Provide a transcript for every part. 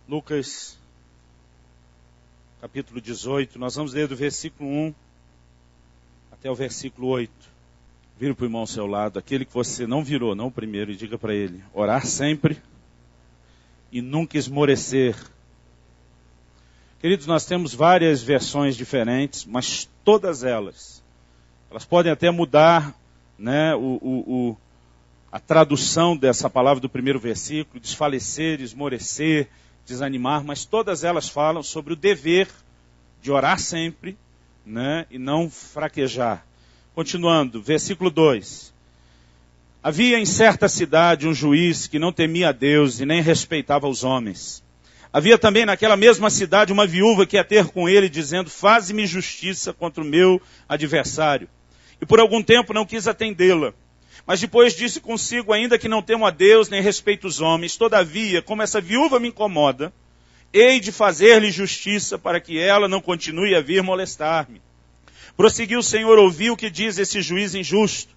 Lucas, capítulo 18, nós vamos ler do versículo 1 até o versículo 8. Vira para o irmão ao seu lado, aquele que você não virou, não o primeiro, e diga para ele: orar sempre e nunca esmorecer. Queridos, nós temos várias versões diferentes, mas todas elas podem até mudar, né, a tradução dessa palavra do primeiro versículo, desfalecer, esmorecer, desanimar, mas todas elas falam sobre o dever de orar sempre, né, e não fraquejar. Continuando, versículo 2. Havia em certa cidade um juiz que não temia a Deus e nem respeitava os homens. Havia também naquela mesma cidade uma viúva que ia ter com ele, dizendo: faze-me justiça contra o meu adversário. E por algum tempo não quis atendê-la. Mas depois disse consigo: ainda que não temo a Deus nem respeito os homens, todavia, como essa viúva me incomoda, hei de fazer-lhe justiça para que ela não continue a vir molestar-me. Prosseguiu o Senhor: ouvi o que diz esse juiz injusto.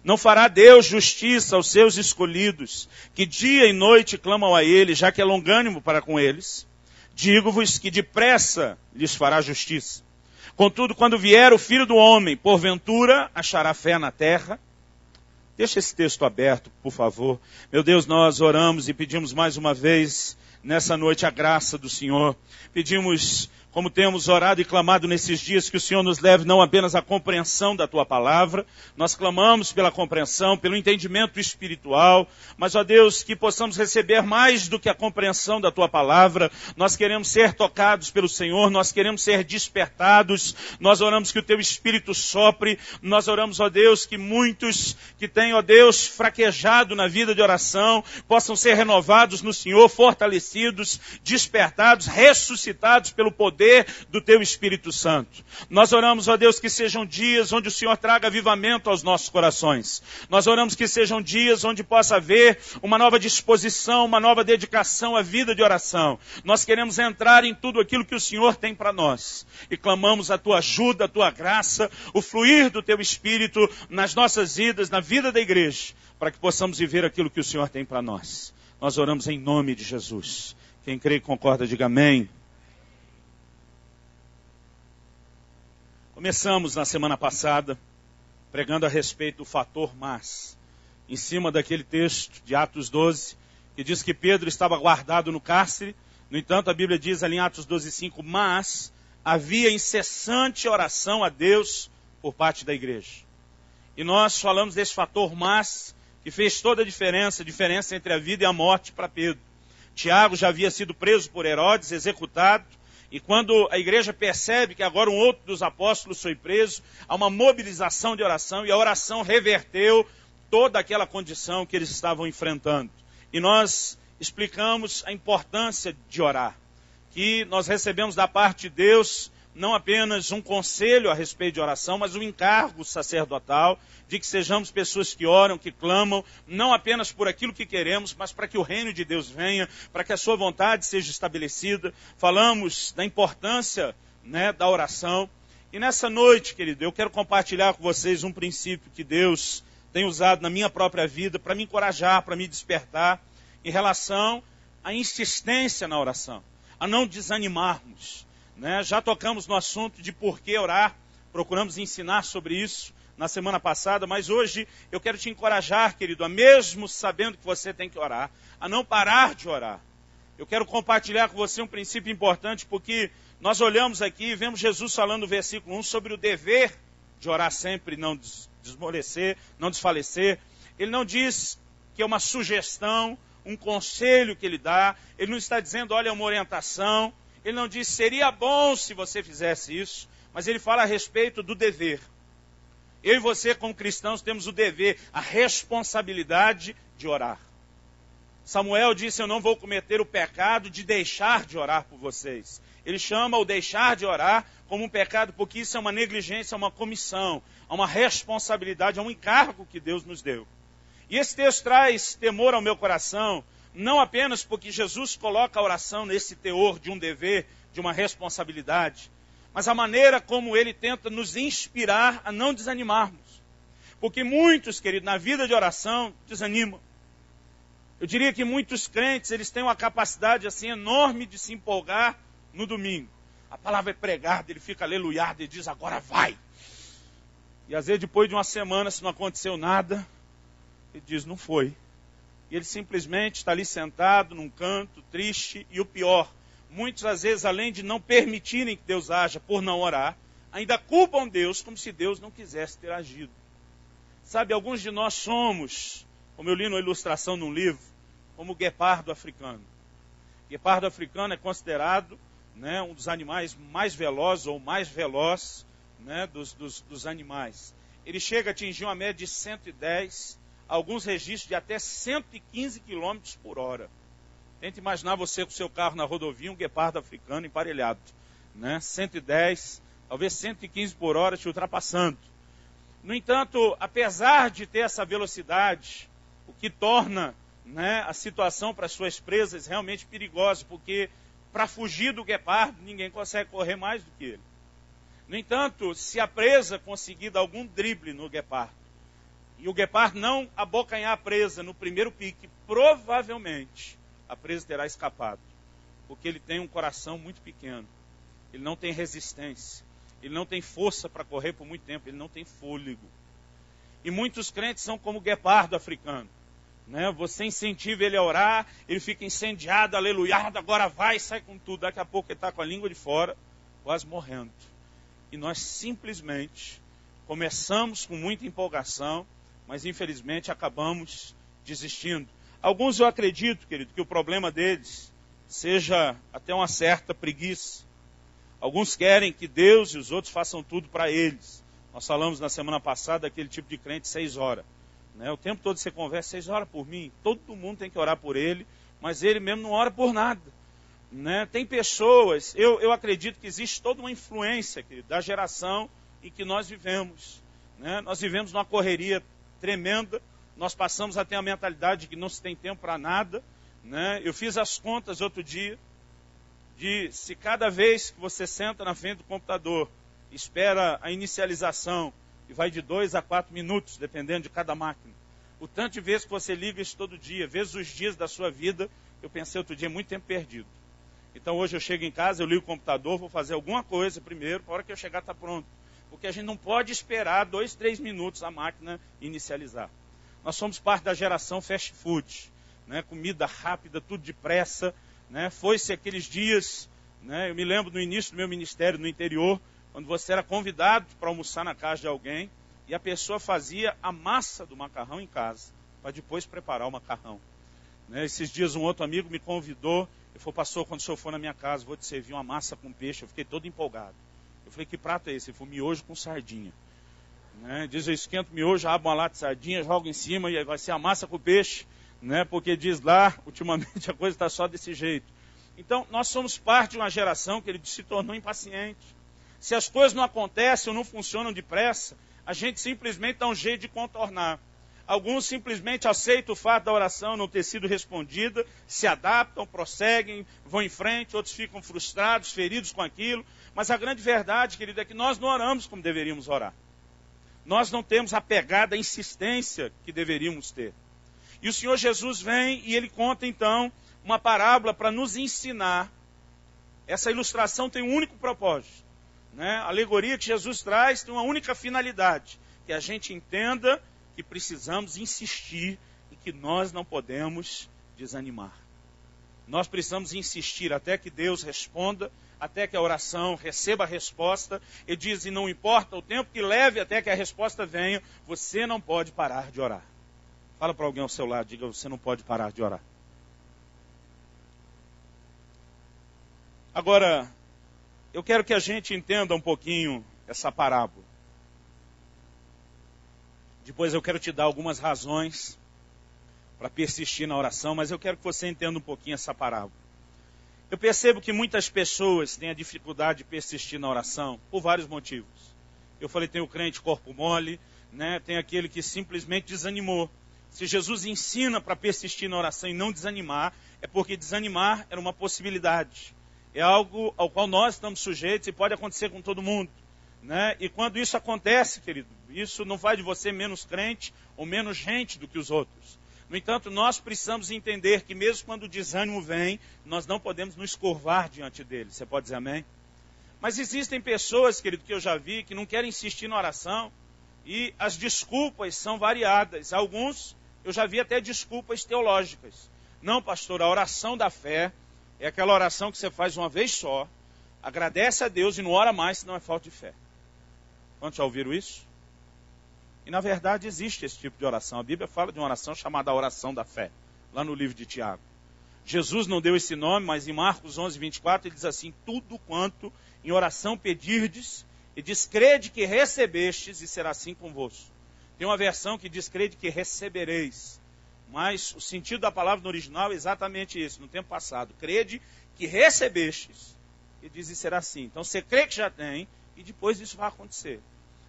Não fará Deus justiça aos seus escolhidos, que dia e noite clamam a ele, já que é longânimo para com eles? Digo-vos que depressa lhes fará justiça. Contudo, quando vier o Filho do Homem, porventura achará fé na terra? Deixa esse texto aberto, por favor. Meu Deus, nós oramos e pedimos mais uma vez, nessa noite, a graça do Senhor. Pedimos, como temos orado e clamado nesses dias, que o Senhor nos leve não apenas à compreensão da Tua palavra, nós clamamos pela compreensão, pelo entendimento espiritual, mas, ó Deus, que possamos receber mais do que a compreensão da Tua palavra. Nós queremos ser tocados pelo Senhor, nós queremos ser despertados, nós oramos que o Teu Espírito sopre, nós oramos, ó Deus, que muitos que têm, ó Deus, fraquejado na vida de oração, possam ser renovados no Senhor, fortalecidos, despertados, ressuscitados pelo poder do Teu Espírito Santo. Nós oramos, ó Deus, que sejam dias onde o Senhor traga avivamento aos nossos corações. Nós oramos que sejam dias onde possa haver uma nova disposição, uma nova dedicação à vida de oração. Nós queremos entrar em tudo aquilo que o Senhor tem para nós. E clamamos a Tua ajuda, a Tua graça, o fluir do Teu Espírito nas nossas vidas, na vida da igreja, para que possamos viver aquilo que o Senhor tem para nós. Nós oramos em nome de Jesus. Quem crê e concorda, diga amém. Começamos na semana passada pregando a respeito do fator mas, em cima daquele texto de Atos 12, que diz que Pedro estava guardado no cárcere. No entanto, a Bíblia diz ali em Atos 12:5, mas havia incessante oração a Deus por parte da igreja. E nós falamos desse fator mas, que fez toda a diferença entre a vida e a morte para Pedro. Tiago já havia sido preso por Herodes, executado. E quando a igreja percebe que agora um outro dos apóstolos foi preso, há uma mobilização de oração, e a oração reverteu toda aquela condição que eles estavam enfrentando. E nós explicamos a importância de orar, que nós recebemos da parte de Deus não apenas um conselho a respeito de oração, mas um encargo sacerdotal de que sejamos pessoas que oram, que clamam, não apenas por aquilo que queremos, mas para que o reino de Deus venha, para que a sua vontade seja estabelecida. Falamos da importância, né, da oração. E nessa noite, querido, eu quero compartilhar com vocês um princípio que Deus tem usado na minha própria vida para me encorajar, para me despertar, em relação à insistência na oração, a não desanimarmos. Já tocamos no assunto de por que orar, procuramos ensinar sobre isso na semana passada, mas hoje eu quero te encorajar, querido, a mesmo sabendo que você tem que orar, a não parar de orar. Eu quero compartilhar com você um princípio importante, porque nós olhamos aqui e vemos Jesus falando no versículo 1 sobre o dever de orar sempre, não desmorecer, não desfalecer. Ele não diz que é uma sugestão, um conselho que ele dá, ele não está dizendo, olha, é uma orientação. Ele não diz, seria bom se você fizesse isso, mas ele fala a respeito do dever. Eu e você, como cristãos, temos o dever, a responsabilidade de orar. Samuel disse, eu não vou cometer o pecado de deixar de orar por vocês. Ele chama o deixar de orar como um pecado, porque isso é uma negligência, é uma comissão, é uma responsabilidade, é um encargo que Deus nos deu. E esse texto traz temor ao meu coração, não apenas porque Jesus coloca a oração nesse teor de um dever, de uma responsabilidade, mas a maneira como ele tenta nos inspirar a não desanimarmos. Porque muitos, queridos, na vida de oração, desanimam. Eu diria que muitos crentes, eles têm uma capacidade assim enorme de se empolgar no domingo. A palavra é pregada, ele fica aleluiado e diz, agora vai. E às vezes depois de uma semana, se não aconteceu nada, ele diz, não foi. E ele simplesmente está ali sentado num canto, triste, e o pior, muitos às vezes, além de não permitirem que Deus haja por não orar, ainda culpam Deus como se Deus não quisesse ter agido. Sabe, alguns de nós somos, como eu li numa ilustração num livro, como o guepardo africano. O guepardo africano é considerado, né, um dos animais mais velozes ou mais veloz, né, dos animais. Ele chega a atingir uma média de 110, alguns registros de até 115 km por hora. Tente imaginar você com o seu carro na rodovia, um guepardo africano emparelhado. Né, 110, talvez 115 por hora te ultrapassando. No entanto, apesar de ter essa velocidade, o que torna, né, a situação para as suas presas realmente perigosa, porque para fugir do guepardo, ninguém consegue correr mais do que ele. No entanto, se a presa conseguir dar algum drible no guepardo, e o guepardo não abocanhar a presa no primeiro pique, provavelmente a presa terá escapado, porque ele tem um coração muito pequeno, ele não tem resistência, ele não tem força para correr por muito tempo, ele não tem fôlego. E muitos crentes são como o guepardo africano. Né? Você incentiva ele a orar, ele fica incendiado, aleluiado, agora vai, sai com tudo. Daqui a pouco ele está com a língua de fora, quase morrendo. E nós simplesmente começamos com muita empolgação, mas infelizmente acabamos desistindo. Alguns eu acredito, querido, que o problema deles seja até uma certa preguiça. Alguns querem que Deus e os outros façam tudo para eles. Nós falamos na semana passada daquele tipo de crente 6 horas. Né? O tempo todo você conversa, 6 horas por mim, todo mundo tem que orar por ele, mas ele mesmo não ora por nada. Né? Tem pessoas, eu acredito que existe toda uma influência, querido, da geração em que nós vivemos. Né? Nós vivemos numa correria tremenda, nós passamos a ter a mentalidade de que não se tem tempo para nada. Né? Eu fiz as contas outro dia, de se cada vez que você senta na frente do computador, espera a inicialização, e vai de 2 a 4 minutos, dependendo de cada máquina. O tanto de vezes que você liga isso todo dia, vezes os dias da sua vida, eu pensei outro dia, muito tempo perdido. Então hoje eu chego em casa, eu ligo o computador, vou fazer alguma coisa primeiro, para a hora que eu chegar está pronto. Porque a gente não pode esperar 2, 3 minutos a máquina inicializar. Nós somos parte da geração fast food, né? Comida rápida, tudo depressa. Né? Foi-se aqueles dias, né? Eu me lembro no início do meu ministério no interior, quando você era convidado para almoçar na casa de alguém, e a pessoa fazia a massa do macarrão em casa, para depois preparar o macarrão. Né? Esses dias um outro amigo me convidou, ele falou, pastor, quando o senhor for na minha casa, vou te servir uma massa com peixe. Eu fiquei todo empolgado. Eu falei, que prato é esse? Ele falou, miojo com sardinha. Né? Diz, eu esquento o miojo, abro uma lata de sardinha, jogo em cima, e aí vai ser a massa com peixe. Né? Porque diz lá, ultimamente a coisa está só desse jeito. Então, nós somos parte de uma geração que ele se tornou impaciente. Se as coisas não acontecem ou não funcionam depressa, a gente simplesmente dá um jeito de contornar. Alguns simplesmente aceitam o fato da oração não ter sido respondida, se adaptam, prosseguem, vão em frente, outros ficam frustrados, feridos com aquilo. Mas a grande verdade, querido, é que nós não oramos como deveríamos orar. Nós não temos a pegada, a insistência que deveríamos ter. E o Senhor Jesus vem e ele conta então uma parábola para nos ensinar. Essa ilustração tem um único propósito. Né? A alegoria que Jesus traz tem uma única finalidade. Que a gente entenda que precisamos insistir e que nós não podemos desanimar. Nós precisamos insistir até que Deus responda, até que a oração receba a resposta. Ele diz, e não importa o tempo que leve até que a resposta venha, você não pode parar de orar. Fala para alguém ao seu lado, diga, você não pode parar de orar. Agora, eu quero que a gente entenda um pouquinho essa parábola. Depois eu quero te dar algumas razões para persistir na oração, mas eu quero que você entenda um pouquinho essa parábola. Eu percebo que muitas pessoas têm a dificuldade de persistir na oração por vários motivos. Eu falei, tem o crente corpo mole, né? Tem aquele que simplesmente desanimou. Se Jesus ensina para persistir na oração e não desanimar, é porque desanimar era uma possibilidade. É algo ao qual nós estamos sujeitos e pode acontecer com todo mundo. Né? E quando isso acontece, querido, isso não faz de você menos crente ou menos gente do que os outros. No entanto, nós precisamos entender que mesmo quando o desânimo vem, nós não podemos nos curvar diante dele. Você pode dizer amém? Mas existem pessoas, querido, que eu já vi, que não querem insistir na oração e as desculpas são variadas. Alguns, eu já vi até desculpas teológicas. Não, pastor, a oração da fé é aquela oração que você faz uma vez só, agradece a Deus e não ora mais, senão é falta de fé. Quantos já ouviram isso? E na verdade existe esse tipo de oração. A Bíblia fala de uma oração chamada oração da fé, lá no livro de Tiago. Jesus não deu esse nome, mas em Marcos 11, 24, ele diz assim: tudo quanto em oração pedirdes, e diz, crede que recebestes, e será assim convosco. Tem uma versão que diz, crede que recebereis. Mas o sentido da palavra no original é exatamente isso, no tempo passado. Crede que recebestes, e diz, e será assim. Então você crê que já tem, e depois isso vai acontecer.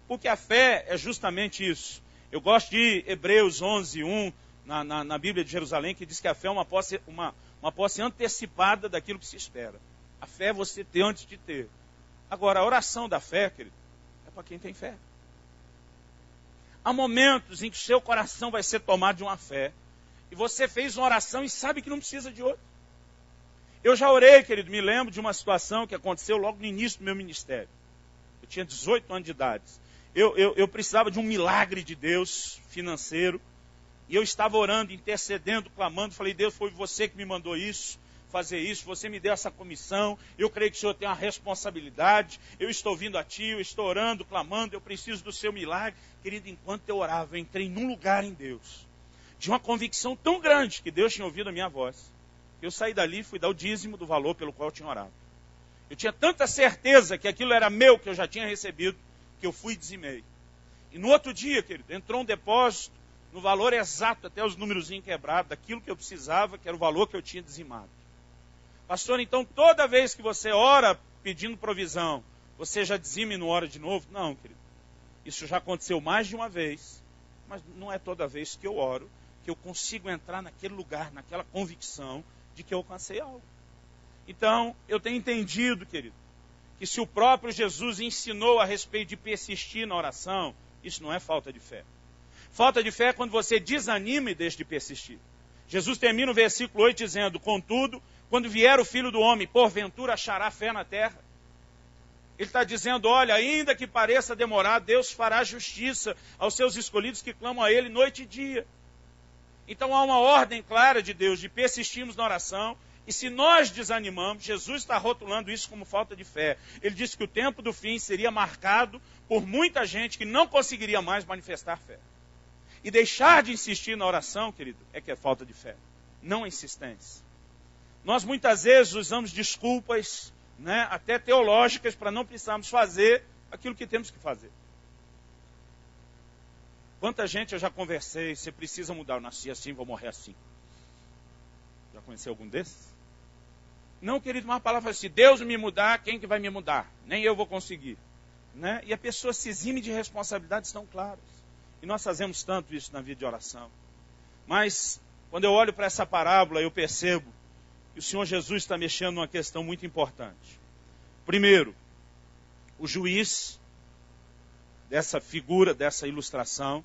Porque a fé é justamente isso. Eu gosto de Hebreus 11, 1, na Bíblia de Jerusalém, que diz que a fé é uma posse antecipada daquilo que se espera. A fé é você ter antes de ter. Agora, a oração da fé, querido, é para quem tem fé. Há momentos em que o seu coração vai ser tomado de uma fé, e você fez uma oração e sabe que não precisa de outra. Eu já orei, querido, me lembro de uma situação que aconteceu logo no início do meu ministério. Eu tinha 18 anos de idade. Eu precisava de um milagre de Deus financeiro, e eu estava orando, intercedendo, clamando, falei, Deus, foi você que me mandou isso, fazer isso, você me deu essa comissão, eu creio que o Senhor tem uma responsabilidade, eu estou vindo a Ti, eu estou orando, clamando, eu preciso do Seu milagre. Querido, enquanto eu orava, eu entrei num lugar em Deus, de uma convicção tão grande que Deus tinha ouvido a minha voz, que eu saí dali e fui dar o dízimo do valor pelo qual eu tinha orado. Eu tinha tanta certeza que aquilo era meu, que eu já tinha recebido, que eu fui e dizimei. E no outro dia, querido, entrou um depósito, no valor exato, até os númerozinhos quebrados, daquilo que eu precisava, que era o valor que eu tinha dizimado. Pastor, então toda vez que você ora pedindo provisão, você já dizima e não ora de novo? Não, querido. Isso já aconteceu mais de uma vez, mas não é toda vez que eu oro que eu consigo entrar naquele lugar, naquela convicção de que eu alcancei algo. Então, eu tenho entendido, querido, que se o próprio Jesus ensinou a respeito de persistir na oração, isso não é falta de fé. Falta de fé é quando você desanima e deixa de persistir. Jesus termina o versículo 8 dizendo, contudo, quando vier o Filho do Homem, porventura achará fé na terra. Ele está dizendo, olha, ainda que pareça demorar, Deus fará justiça aos seus escolhidos que clamam a Ele noite e dia. Então há uma ordem clara de Deus de persistirmos na oração, e se nós desanimamos, Jesus está rotulando isso como falta de fé. Ele disse que o tempo do fim seria marcado por muita gente que não conseguiria mais manifestar fé. E deixar de insistir na oração, querido, é que é falta de fé, não a insistência. Nós muitas vezes usamos desculpas, até teológicas, para não precisarmos fazer aquilo que temos que fazer. Quanta gente eu já conversei, você precisa mudar, eu nasci assim, vou morrer assim. Já conheceu algum desses? Não, querido, uma palavra assim, Deus me mudar, quem que vai me mudar? Nem eu vou conseguir. E a pessoa se exime de responsabilidades tão claras. E nós fazemos tanto isso na vida de oração. Mas, quando eu olho para essa parábola, eu percebo que o Senhor Jesus está mexendo numa questão muito importante. Primeiro, o juiz dessa figura, dessa ilustração,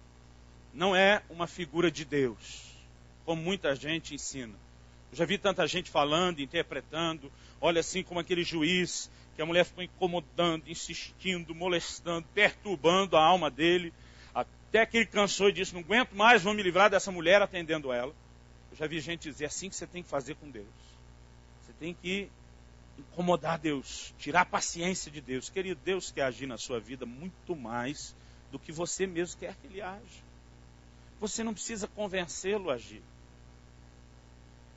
não é uma figura de Deus, como muita gente ensina. Eu já vi tanta gente falando, interpretando, olha assim como aquele juiz, que a mulher ficou incomodando, insistindo, molestando, perturbando a alma dele, até que ele cansou e disse, não aguento mais, vou me livrar dessa mulher atendendo ela. Eu já vi gente dizer, assim que você tem que fazer com Deus. Você tem que incomodar Deus, tirar a paciência de Deus. Querido, Deus quer agir na sua vida muito mais do que você mesmo quer que Ele aja. Você não precisa convencê-lo a agir.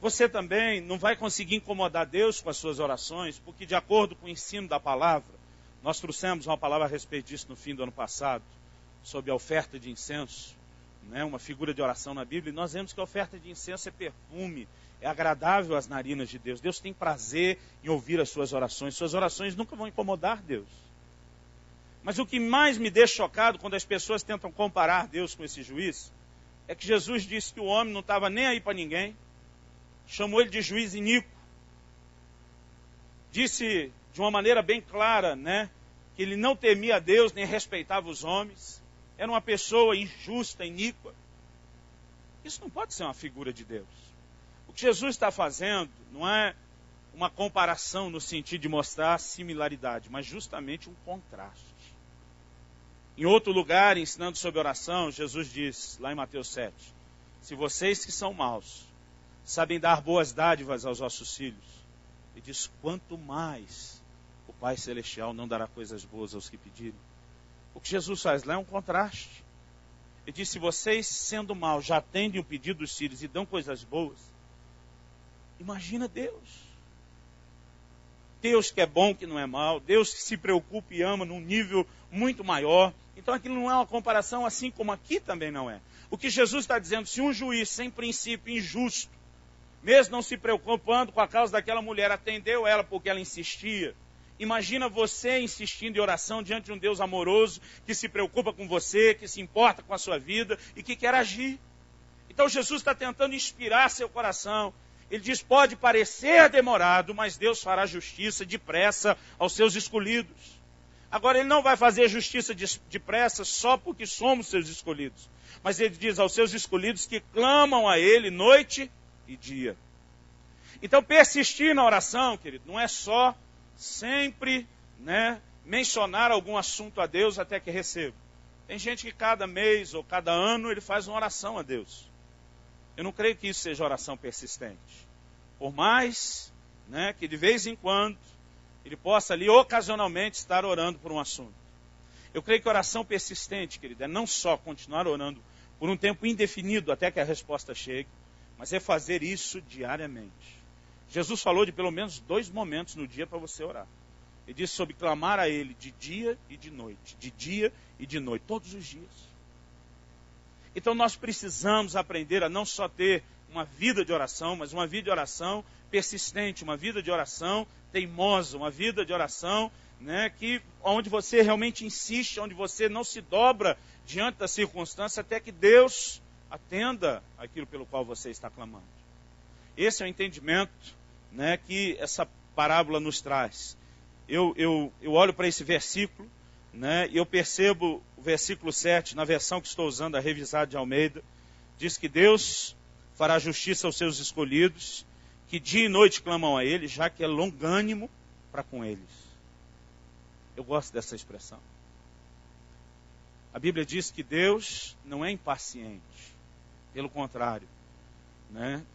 Você também não vai conseguir incomodar Deus com as suas orações, porque de acordo com o ensino da palavra, nós trouxemos uma palavra a respeito disso no fim do ano passado, sobre a oferta de incenso, uma figura de oração na Bíblia, e nós vemos que a oferta de incenso é perfume, é agradável às narinas de Deus. Deus tem prazer em ouvir as suas orações nunca vão incomodar Deus. Mas o que mais me deixa chocado quando as pessoas tentam comparar Deus com esse juiz, é que Jesus disse que o homem não estava nem aí para ninguém, chamou ele de juiz iníquo, disse de uma maneira bem clara, que ele não temia a Deus, nem respeitava os homens, era uma pessoa injusta, iníqua. Isso não pode ser uma figura de Deus. O que Jesus está fazendo não é uma comparação no sentido de mostrar similaridade, mas justamente um contraste. Em outro lugar, ensinando sobre oração, Jesus diz, lá em Mateus 7, se vocês que são maus sabem dar boas dádivas aos vossos filhos, ele diz, quanto mais o Pai Celestial não dará coisas boas aos que pedirem. O que Jesus faz lá é um contraste. Ele diz, se vocês, sendo maus, já atendem o pedido dos filhos e dão coisas boas, imagina Deus. Deus que é bom, que não é mau, Deus que se preocupa e ama num nível muito maior. Então aquilo não é uma comparação, assim como aqui também não é. O que Jesus está dizendo, se um juiz sem princípio, injusto, mesmo não se preocupando com a causa daquela mulher, atendeu ela porque ela insistia, imagina você insistindo em oração diante de um Deus amoroso, que se preocupa com você, que se importa com a sua vida e que quer agir. Então Jesus está tentando inspirar seu coração. Ele diz, pode parecer demorado, mas Deus fará justiça depressa aos seus escolhidos. Agora, ele não vai fazer justiça depressa só porque somos seus escolhidos. Mas ele diz aos seus escolhidos que clamam a ele noite e dia. Então, persistir na oração, querido, não é só sempre mencionar algum assunto a Deus até que receba. Tem gente que cada mês ou cada ano ele faz uma oração a Deus. Eu não creio que isso seja oração persistente. Por mais que de vez em quando ele possa ali ocasionalmente estar orando por um assunto. Eu creio que oração persistente, querido, é não só continuar orando por um tempo indefinido até que a resposta chegue, mas é fazer isso diariamente. Jesus falou de pelo menos 2 momentos no dia para você orar. Ele disse sobre clamar a Ele de dia e de noite. De dia e de noite, todos os dias. Então nós precisamos aprender a não só ter uma vida de oração, mas uma vida de oração persistente, uma vida de oração teimosa, uma vida de oração onde você realmente insiste, onde você não se dobra diante da circunstância até que Deus atenda aquilo pelo qual você está clamando. Esse é o entendimento que essa parábola nos traz. Eu olho para esse versículo, e eu percebo o versículo 7, na versão que estou usando, a revisada de Almeida, diz que Deus fará justiça aos seus escolhidos, que dia e noite clamam a Ele, já que é longânimo para com eles. Eu gosto dessa expressão. A Bíblia diz que Deus não é impaciente, pelo contrário.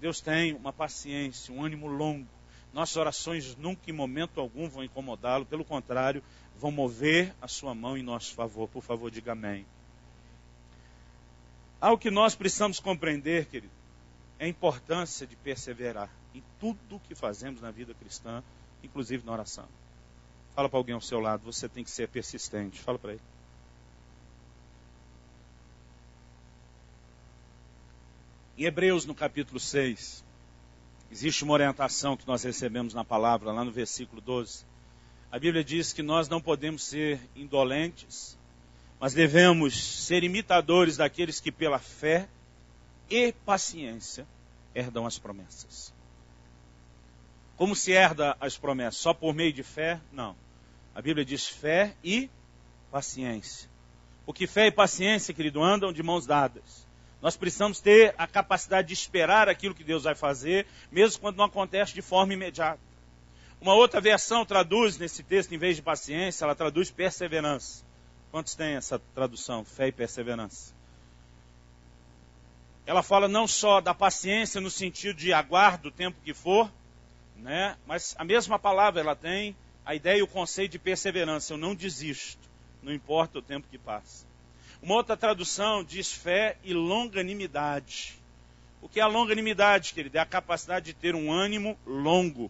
Deus tem uma paciência, um ânimo longo. Nossas orações nunca em momento algum vão incomodá-lo, pelo contrário, vão mover a sua mão em nosso favor. Por favor, diga amém. Algo que nós precisamos compreender, querido, é a importância de perseverar em tudo o que fazemos na vida cristã, inclusive na oração. Fala para alguém ao seu lado, você tem que ser persistente. Fala para ele. Em Hebreus, no capítulo 6, existe uma orientação que nós recebemos na palavra, lá no versículo 12. A Bíblia diz que nós não podemos ser indolentes, mas devemos ser imitadores daqueles que pela fé e paciência herdam as promessas. Como se herda as promessas? Só por meio de fé? Não. A Bíblia diz fé e paciência. Porque fé e paciência, querido, andam de mãos dadas. Nós precisamos ter a capacidade de esperar aquilo que Deus vai fazer, mesmo quando não acontece de forma imediata. Uma outra versão traduz nesse texto, em vez de paciência, ela traduz perseverança. Quantos têm essa tradução? Fé e perseverança. Ela fala não só da paciência no sentido de aguardo o tempo que for, mas a mesma palavra ela tem a ideia e o conceito de perseverança. Eu não desisto, não importa o tempo que passa. Uma outra tradução diz fé e longanimidade. O que é a longanimidade, querido? É a capacidade de ter um ânimo longo.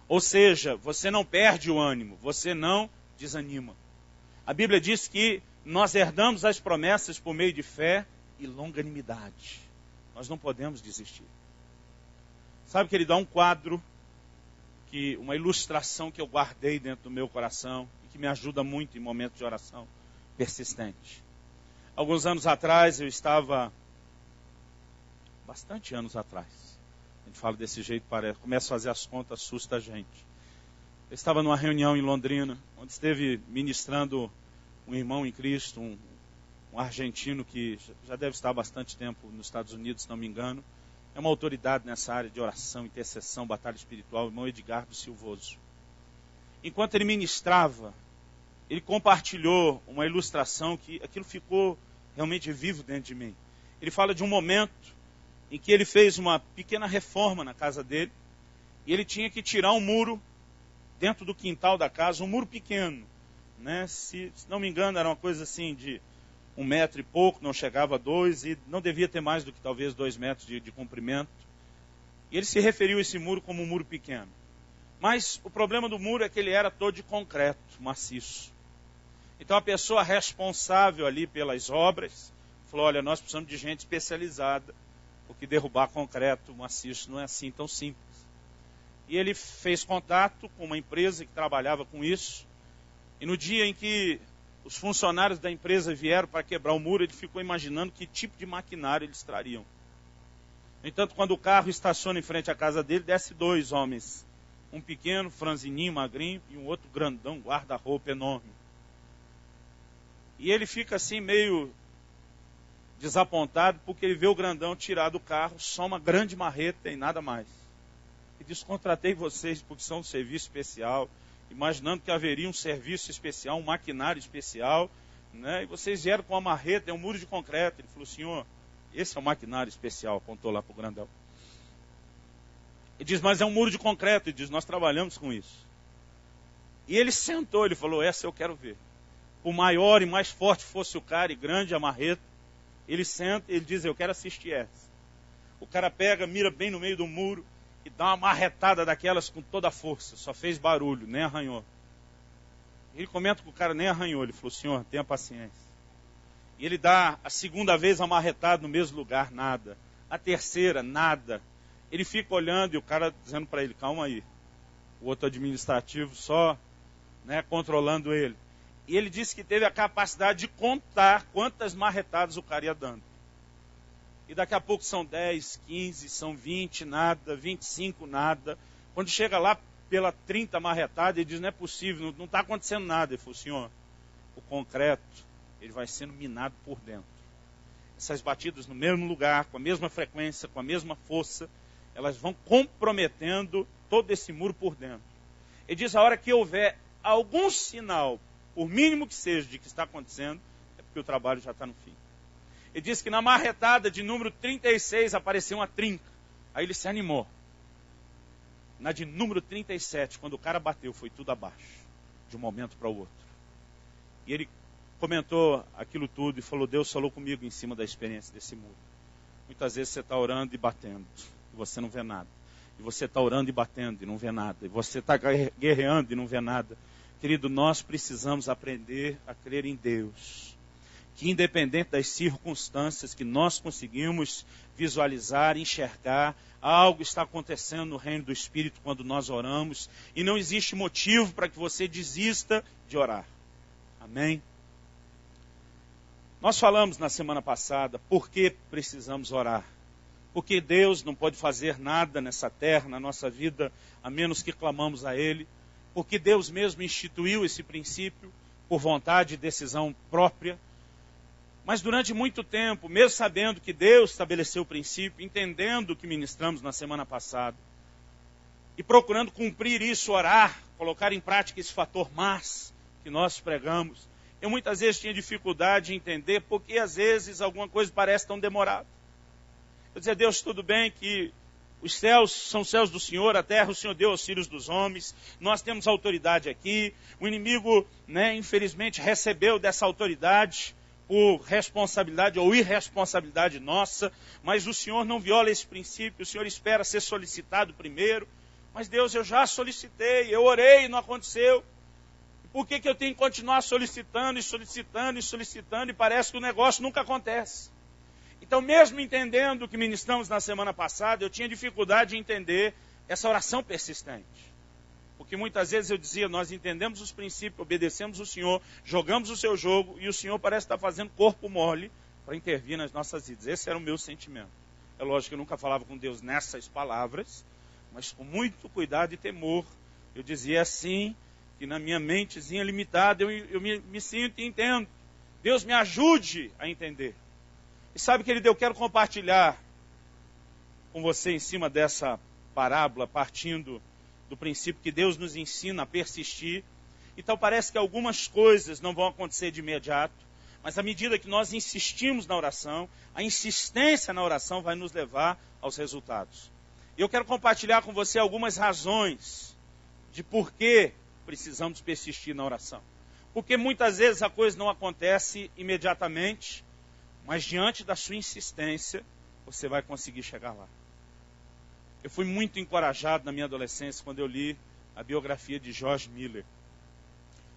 Ou seja, você não perde o ânimo, você não desanima. A Bíblia diz que nós herdamos as promessas por meio de fé e longanimidade. Nós não podemos desistir. Sabe, querido, há um quadro, uma ilustração que eu guardei dentro do meu coração e que me ajuda muito em momentos de oração persistente. Alguns anos atrás, eu estava, bastante anos atrás, a gente fala desse jeito, começa a fazer as contas, assusta a gente. Eu estava numa reunião em Londrina, onde esteve ministrando um irmão em Cristo, um argentino que já deve estar há bastante tempo nos Estados Unidos, se não me engano. É uma autoridade nessa área de oração, intercessão, batalha espiritual, o irmão Edgardo Silvoso. Enquanto ele ministrava, ele compartilhou uma ilustração que aquilo ficou realmente vivo dentro de mim. Ele fala de um momento em que ele fez uma pequena reforma na casa dele, e ele tinha que tirar um muro dentro do quintal da casa, um muro pequeno, né? Se não me engano, era uma coisa assim de 1 metro e pouco, não chegava a 2, e não devia ter mais do que talvez 2 metros de comprimento. E ele se referiu a esse muro como um muro pequeno. Mas o problema do muro é que ele era todo de concreto, maciço. Então a pessoa responsável ali pelas obras falou, olha, nós precisamos de gente especializada, porque derrubar concreto maciço não é assim tão simples. E ele fez contato com uma empresa que trabalhava com isso, e no dia em que os funcionários da empresa vieram para quebrar o muro, ele ficou imaginando que tipo de maquinário eles trariam. No entanto, quando o carro estaciona em frente à casa dele, desce 2 homens. Um pequeno, franzininho, magrinho, e um outro grandão, guarda-roupa enorme. E ele fica assim meio desapontado, porque ele vê o grandão tirar do carro só uma grande marreta e nada mais. E diz, contratei vocês porque são um serviço especial, imaginando que haveria um serviço especial, um maquinário especial, né? E vocês vieram com uma marreta, é um muro de concreto. Ele falou, senhor, esse é o maquinário especial, apontou lá para o grandão. Ele diz, mas é um muro de concreto. Ele diz, nós trabalhamos com isso. E ele sentou, ele falou, essa eu quero ver. Por maior e mais forte fosse o cara e grande a marreta, ele senta e ele diz, eu quero assistir essa. O cara pega, mira bem no meio do muro e dá uma marretada daquelas com toda a força. Só fez barulho, nem arranhou. Ele comenta que o cara nem arranhou. Ele falou, senhor, tenha paciência. E ele dá a segunda vez a marretada no mesmo lugar, nada. A terceira, nada. Ele fica olhando e o cara dizendo para ele, calma aí. O outro administrativo só, né, controlando ele. E ele disse que teve a capacidade de contar quantas marretadas o cara ia dando. E daqui a pouco são 10, 15, são 20, nada, 25, nada. Quando chega lá pela 30 marretada, ele diz, não é possível, não está acontecendo nada. Ele falou, senhor, o concreto, ele vai sendo minado por dentro. Essas batidas no mesmo lugar, com a mesma frequência, com a mesma força, elas vão comprometendo todo esse muro por dentro. Ele diz, a hora que houver algum sinal, por mínimo que seja, de que está acontecendo, é porque o trabalho já está no fim. Ele disse que na marretada de número 36 apareceu uma trinca. Aí ele se animou. Na de número 37, quando o cara bateu, foi tudo abaixo, de um momento para o outro. E ele comentou aquilo tudo e falou, Deus falou comigo em cima da experiência desse muro. Muitas vezes você está orando e batendo, e você não vê nada. E você está orando e batendo e não vê nada. E você está guerreando e não vê nada. Querido, nós precisamos aprender a crer em Deus. Que independente das circunstâncias que nós conseguimos visualizar, enxergar, algo está acontecendo no reino do Espírito quando nós oramos. E não existe motivo para que você desista de orar. Amém? Nós falamos na semana passada por que precisamos orar. Porque Deus não pode fazer nada nessa terra, na nossa vida, a menos que clamamos a Ele. Porque Deus mesmo instituiu esse princípio por vontade e decisão própria. Mas durante muito tempo, mesmo sabendo que Deus estabeleceu o princípio, entendendo o que ministramos na semana passada, e procurando cumprir isso, orar, colocar em prática esse fator mas que nós pregamos, eu muitas vezes tinha dificuldade em entender porque às vezes alguma coisa parece tão demorada. Eu dizia, Deus, tudo bem que os céus são céus do Senhor, a terra o Senhor deu aos filhos dos homens, nós temos autoridade aqui, o inimigo, infelizmente, recebeu dessa autoridade por responsabilidade ou irresponsabilidade nossa, mas o Senhor não viola esse princípio, o Senhor espera ser solicitado primeiro. Mas Deus, eu já solicitei, eu orei e não aconteceu. Por que eu tenho que continuar solicitando e solicitando e solicitando e parece que o negócio nunca acontece? Então, mesmo entendendo o que ministramos na semana passada, eu tinha dificuldade de entender essa oração persistente. Porque muitas vezes eu dizia, nós entendemos os princípios, obedecemos o Senhor, jogamos o seu jogo e o Senhor parece estar fazendo corpo mole para intervir nas nossas vidas. Esse era o meu sentimento. É lógico que eu nunca falava com Deus nessas palavras, mas com muito cuidado e temor. Eu dizia assim, que na minha mentezinha limitada eu me sinto e entendo. Deus me ajude a entender. E sabe, querido, eu quero compartilhar com você em cima dessa parábola, partindo do princípio que Deus nos ensina a persistir. Então parece que algumas coisas não vão acontecer de imediato, mas à medida que nós insistimos na oração, a insistência na oração vai nos levar aos resultados. E eu quero compartilhar com você algumas razões de por que precisamos persistir na oração. Porque muitas vezes a coisa não acontece imediatamente, mas diante da sua insistência, você vai conseguir chegar lá. Eu fui muito encorajado na minha adolescência quando eu li a biografia de George Miller.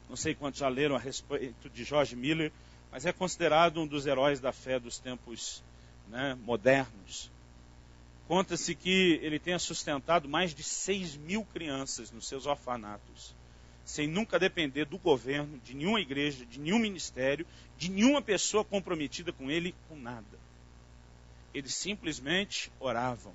Não sei quantos já leram a respeito de George Miller, mas é considerado um dos heróis da fé dos tempos, modernos. Conta-se que ele tenha sustentado mais de 6.000 crianças nos seus orfanatos, sem nunca depender do governo, de nenhuma igreja, de nenhum ministério, de nenhuma pessoa comprometida com ele, com nada. Eles simplesmente oravam.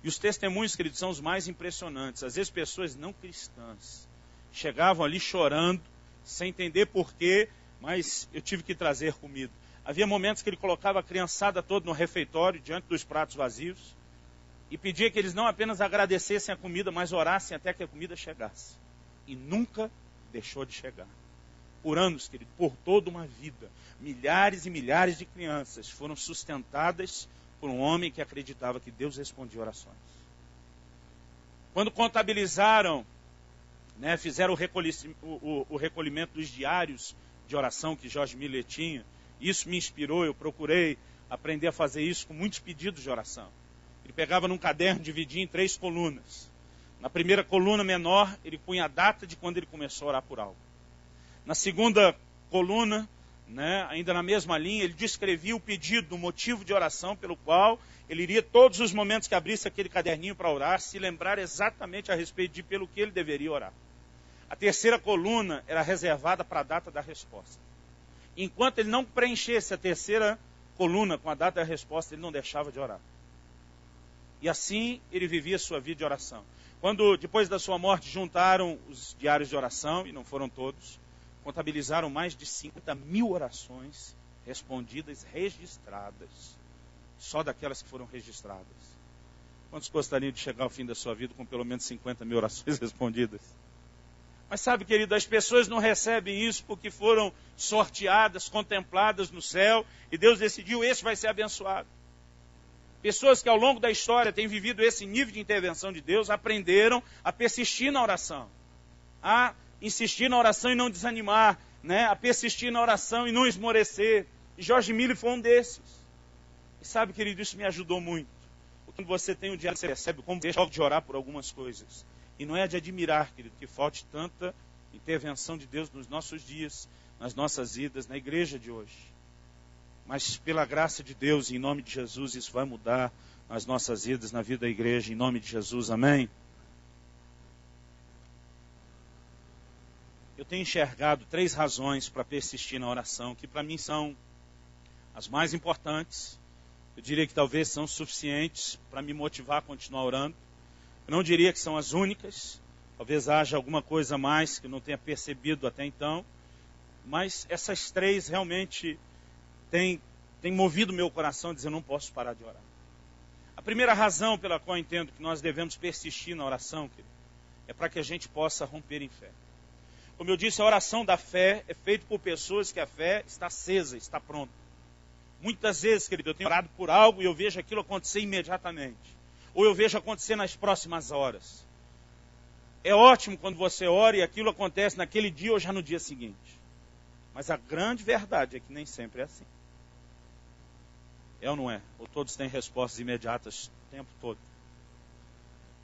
E os testemunhos, queridos, são os mais impressionantes. Às vezes pessoas não cristãs chegavam ali chorando, sem entender porquê, mas eu tive que trazer comida. Havia momentos que ele colocava a criançada toda no refeitório, diante dos pratos vazios, e pedia que eles não apenas agradecessem a comida, mas orassem até que a comida chegasse. E nunca deixou de chegar. Por anos, querido, por toda uma vida, milhares e milhares de crianças foram sustentadas por um homem que acreditava que Deus respondia orações. Quando contabilizaram, fizeram o recolhimento dos diários de oração que George Miller tinha, isso me inspirou, eu procurei aprender a fazer isso com muitos pedidos de oração. Ele pegava num caderno, dividia em 3 colunas. Na primeira coluna menor, ele punha a data de quando ele começou a orar por algo. Na segunda coluna, ainda na mesma linha, ele descrevia o pedido, o motivo de oração pelo qual ele iria, todos os momentos que abrisse aquele caderninho para orar, se lembrar exatamente a respeito de pelo que ele deveria orar. A terceira coluna era reservada para a data da resposta. Enquanto ele não preenchesse a terceira coluna com a data da resposta, ele não deixava de orar. E assim ele vivia a sua vida de oração. Quando, depois da sua morte, juntaram os diários de oração, e não foram todos, contabilizaram mais de 50.000 orações respondidas, registradas. Só daquelas que foram registradas. Quantos gostariam de chegar ao fim da sua vida com pelo menos 50.000 orações respondidas? Mas sabe, querido, as pessoas não recebem isso porque foram sorteadas, contempladas no céu, e Deus decidiu, esse vai ser abençoado. Pessoas que ao longo da história têm vivido esse nível de intervenção de Deus, aprenderam a persistir na oração, a insistir na oração e não desanimar, a persistir na oração e não esmorecer. E George Miller foi um desses. E sabe, querido, isso me ajudou muito. Porque quando você tem um dia, você percebe como deixa de orar por algumas coisas. E não é de admirar, querido, que falte tanta intervenção de Deus nos nossos dias, nas nossas vidas, na igreja de hoje. Mas pela graça de Deus, em nome de Jesus, isso vai mudar nas nossas vidas, na vida da igreja, em nome de Jesus, amém? Eu tenho enxergado 3 razões para persistir na oração, que para mim são as mais importantes. Eu diria que talvez são suficientes para me motivar a continuar orando. Eu não diria que são as únicas, talvez haja alguma coisa a mais que eu não tenha percebido até então, mas essas 3 realmente têm movido meu coração a dizer, eu não posso parar de orar. A primeira razão pela qual eu entendo que nós devemos persistir na oração, querido, é para que a gente possa romper em fé. Como eu disse, a oração da fé é feita por pessoas que a fé está acesa, está pronta. Muitas vezes, querido, eu tenho orado por algo e eu vejo aquilo acontecer imediatamente. Ou eu vejo acontecer nas próximas horas. É ótimo quando você ora e aquilo acontece naquele dia ou já no dia seguinte. Mas a grande verdade é que nem sempre é assim. É ou não é? Ou todos têm respostas imediatas o tempo todo.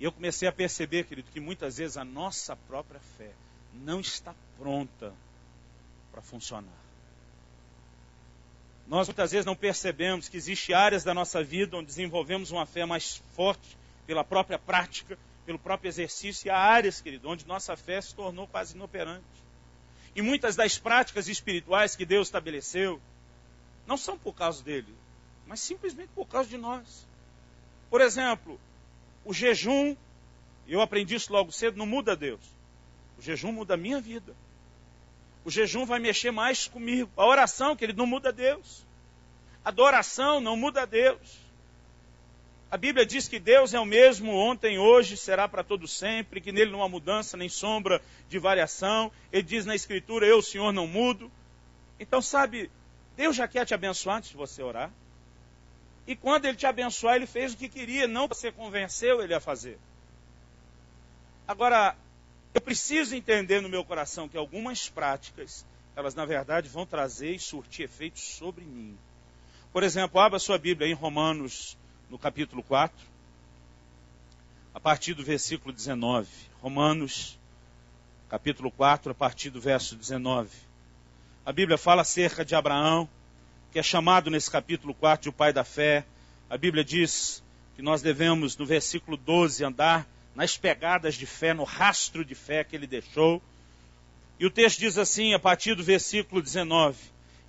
E eu comecei a perceber, querido, que muitas vezes a nossa própria fé não está pronta para funcionar. Nós muitas vezes não percebemos que existem áreas da nossa vida onde desenvolvemos uma fé mais forte pela própria prática, pelo próprio exercício, e há áreas, querido, onde nossa fé se tornou quase inoperante. E muitas das práticas espirituais que Deus estabeleceu não são por causa dele, mas simplesmente por causa de nós. Por exemplo, o jejum, eu aprendi isso logo cedo, não muda Deus. O jejum muda a minha vida. O jejum vai mexer mais comigo. A oração, querido, não muda Deus. A adoração não muda Deus. A Bíblia diz que Deus é o mesmo ontem, hoje, será para todo sempre, que nele não há mudança nem sombra de variação. Ele diz na Escritura, eu, Senhor, não mudo. Então, sabe, Deus já quer te abençoar antes de você orar. E quando Ele te abençoar, Ele fez o que queria, não você convenceu Ele a fazer. Agora, eu preciso entender no meu coração que algumas práticas, elas na verdade vão trazer e surtir efeitos sobre mim. Por exemplo, abra sua Bíblia em Romanos, no capítulo 4, a partir do versículo 19. Romanos, capítulo 4, a partir do verso 19. A Bíblia fala acerca de Abraão, que é chamado nesse capítulo 4 de o pai da fé. A Bíblia diz que nós devemos, no versículo 12, andar nas pegadas de fé, no rastro de fé que ele deixou. E o texto diz assim, a partir do versículo 19,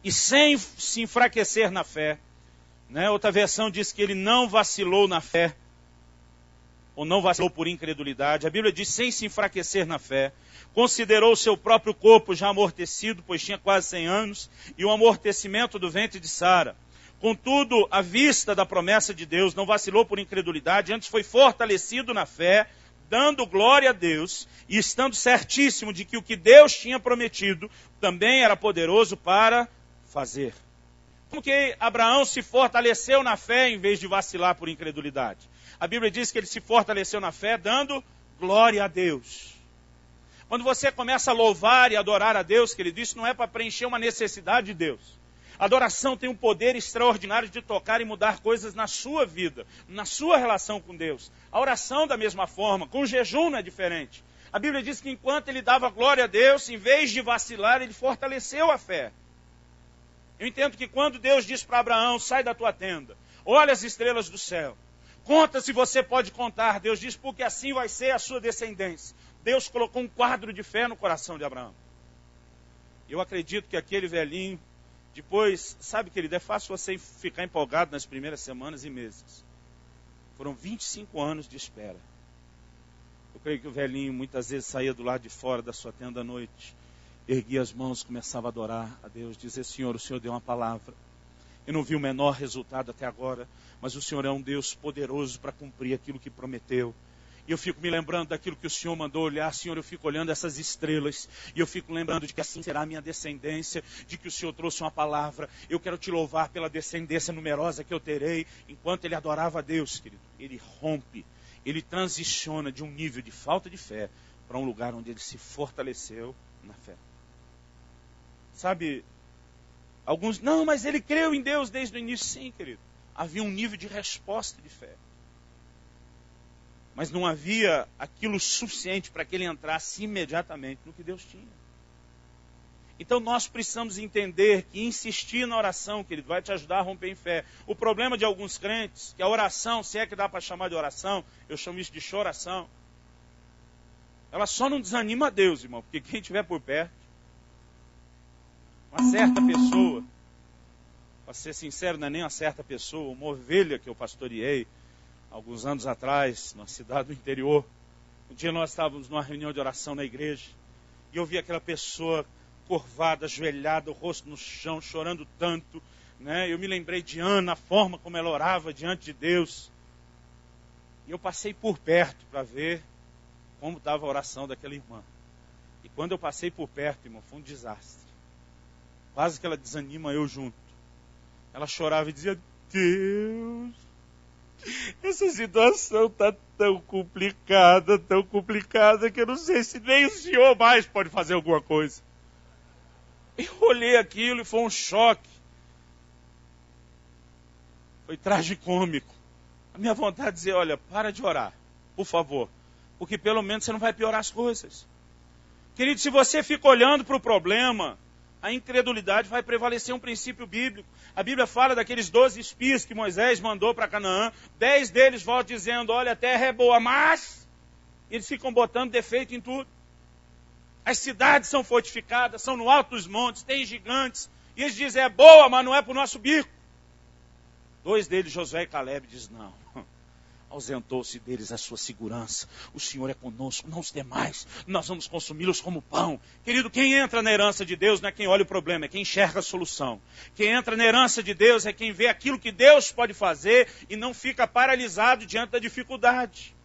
e sem se enfraquecer na fé, né? Outra versão diz que ele não vacilou na fé, ou não vacilou por incredulidade. A Bíblia diz, sem se enfraquecer na fé, considerou o seu próprio corpo já amortecido, pois tinha quase 100 anos, e o amortecimento do ventre de Sara. Contudo, à vista da promessa de Deus, não vacilou por incredulidade, antes foi fortalecido na fé, dando glória a Deus, e estando certíssimo de que o que Deus tinha prometido também era poderoso para fazer. Como que Abraão se fortaleceu na fé em vez de vacilar por incredulidade? A Bíblia diz que ele se fortaleceu na fé dando glória a Deus. Quando você começa a louvar e adorar a Deus, querido, isso não é para preencher uma necessidade de Deus. A adoração tem um poder extraordinário de tocar e mudar coisas na sua vida, na sua relação com Deus. A oração da mesma forma, com o jejum não é diferente. A Bíblia diz que enquanto ele dava glória a Deus, em vez de vacilar, ele fortaleceu a fé. Eu entendo que quando Deus diz para Abraão, sai da tua tenda, olha as estrelas do céu, conta se você pode contar. Deus diz, porque assim vai ser a sua descendência. Deus colocou um quadro de fé no coração de Abraão. Eu acredito que aquele velhinho, depois, sabe, querido, é fácil você ficar empolgado nas primeiras semanas e meses. Foram 25 anos de espera. Eu creio que o velhinho muitas vezes saía do lado de fora da sua tenda à noite, erguia as mãos, começava a adorar a Deus, dizer, Senhor, o Senhor deu uma palavra. Eu não vi o menor resultado até agora, mas o Senhor é um Deus poderoso para cumprir aquilo que prometeu. E eu fico me lembrando daquilo que o Senhor mandou olhar. Senhor, eu fico olhando essas estrelas. E eu fico lembrando de que assim será a minha descendência. De que o Senhor trouxe uma palavra. Eu quero te louvar pela descendência numerosa que eu terei. Enquanto ele adorava a Deus, querido, ele rompe. Ele transiciona de um nível de falta de fé para um lugar onde ele se fortaleceu na fé. Sabe, alguns, não, mas ele creu em Deus desde o início. Sim, querido. Havia um nível de resposta de fé. Mas não havia aquilo suficiente para que ele entrasse imediatamente no que Deus tinha. Então nós precisamos entender que insistir na oração, querido, vai te ajudar a romper em fé. O problema de alguns crentes, que a oração, se é que dá para chamar de oração, eu chamo isso de choração. Ela só não desanima a Deus, irmão, porque quem estiver por perto, uma certa pessoa, para ser sincero, não é nem uma certa pessoa, uma ovelha que eu pastoreei, alguns anos atrás, na cidade do interior, um dia nós estávamos numa reunião de oração na igreja, e eu vi aquela pessoa curvada, ajoelhada, o rosto no chão, chorando tanto, né? Eu me lembrei de Ana, a forma como ela orava diante de Deus, e eu passei por perto para ver como estava a oração daquela irmã. E quando eu passei por perto, irmão, foi um desastre. Quase que ela desanima eu junto. Ela chorava e dizia, Deus, essa situação está tão complicada, que eu não sei se nem o Senhor mais pode fazer alguma coisa. Eu olhei aquilo e foi um choque. Foi tragicômico. A minha vontade de dizer, olha, para de orar, por favor, porque pelo menos você não vai piorar as coisas. Querido, se você fica olhando para o problema, a incredulidade vai prevalecer um princípio bíblico. A Bíblia fala daqueles 12 espias que Moisés mandou para Canaã. 10 deles voltam dizendo, olha, a terra é boa, mas eles ficam botando defeito em tudo. As cidades são fortificadas, são no alto dos montes, tem gigantes. E eles dizem, é boa, mas não é para o nosso bico. 2 deles, Josué e Caleb, dizem, não. ausentou-se deles a sua segurança. O Senhor é conosco, não os demais, nós vamos consumi-los como pão. Querido, quem entra na herança de Deus não é quem olha o problema, é quem enxerga a solução. Quem entra na herança de Deus é quem vê aquilo que Deus pode fazer e não fica paralisado diante da dificuldade.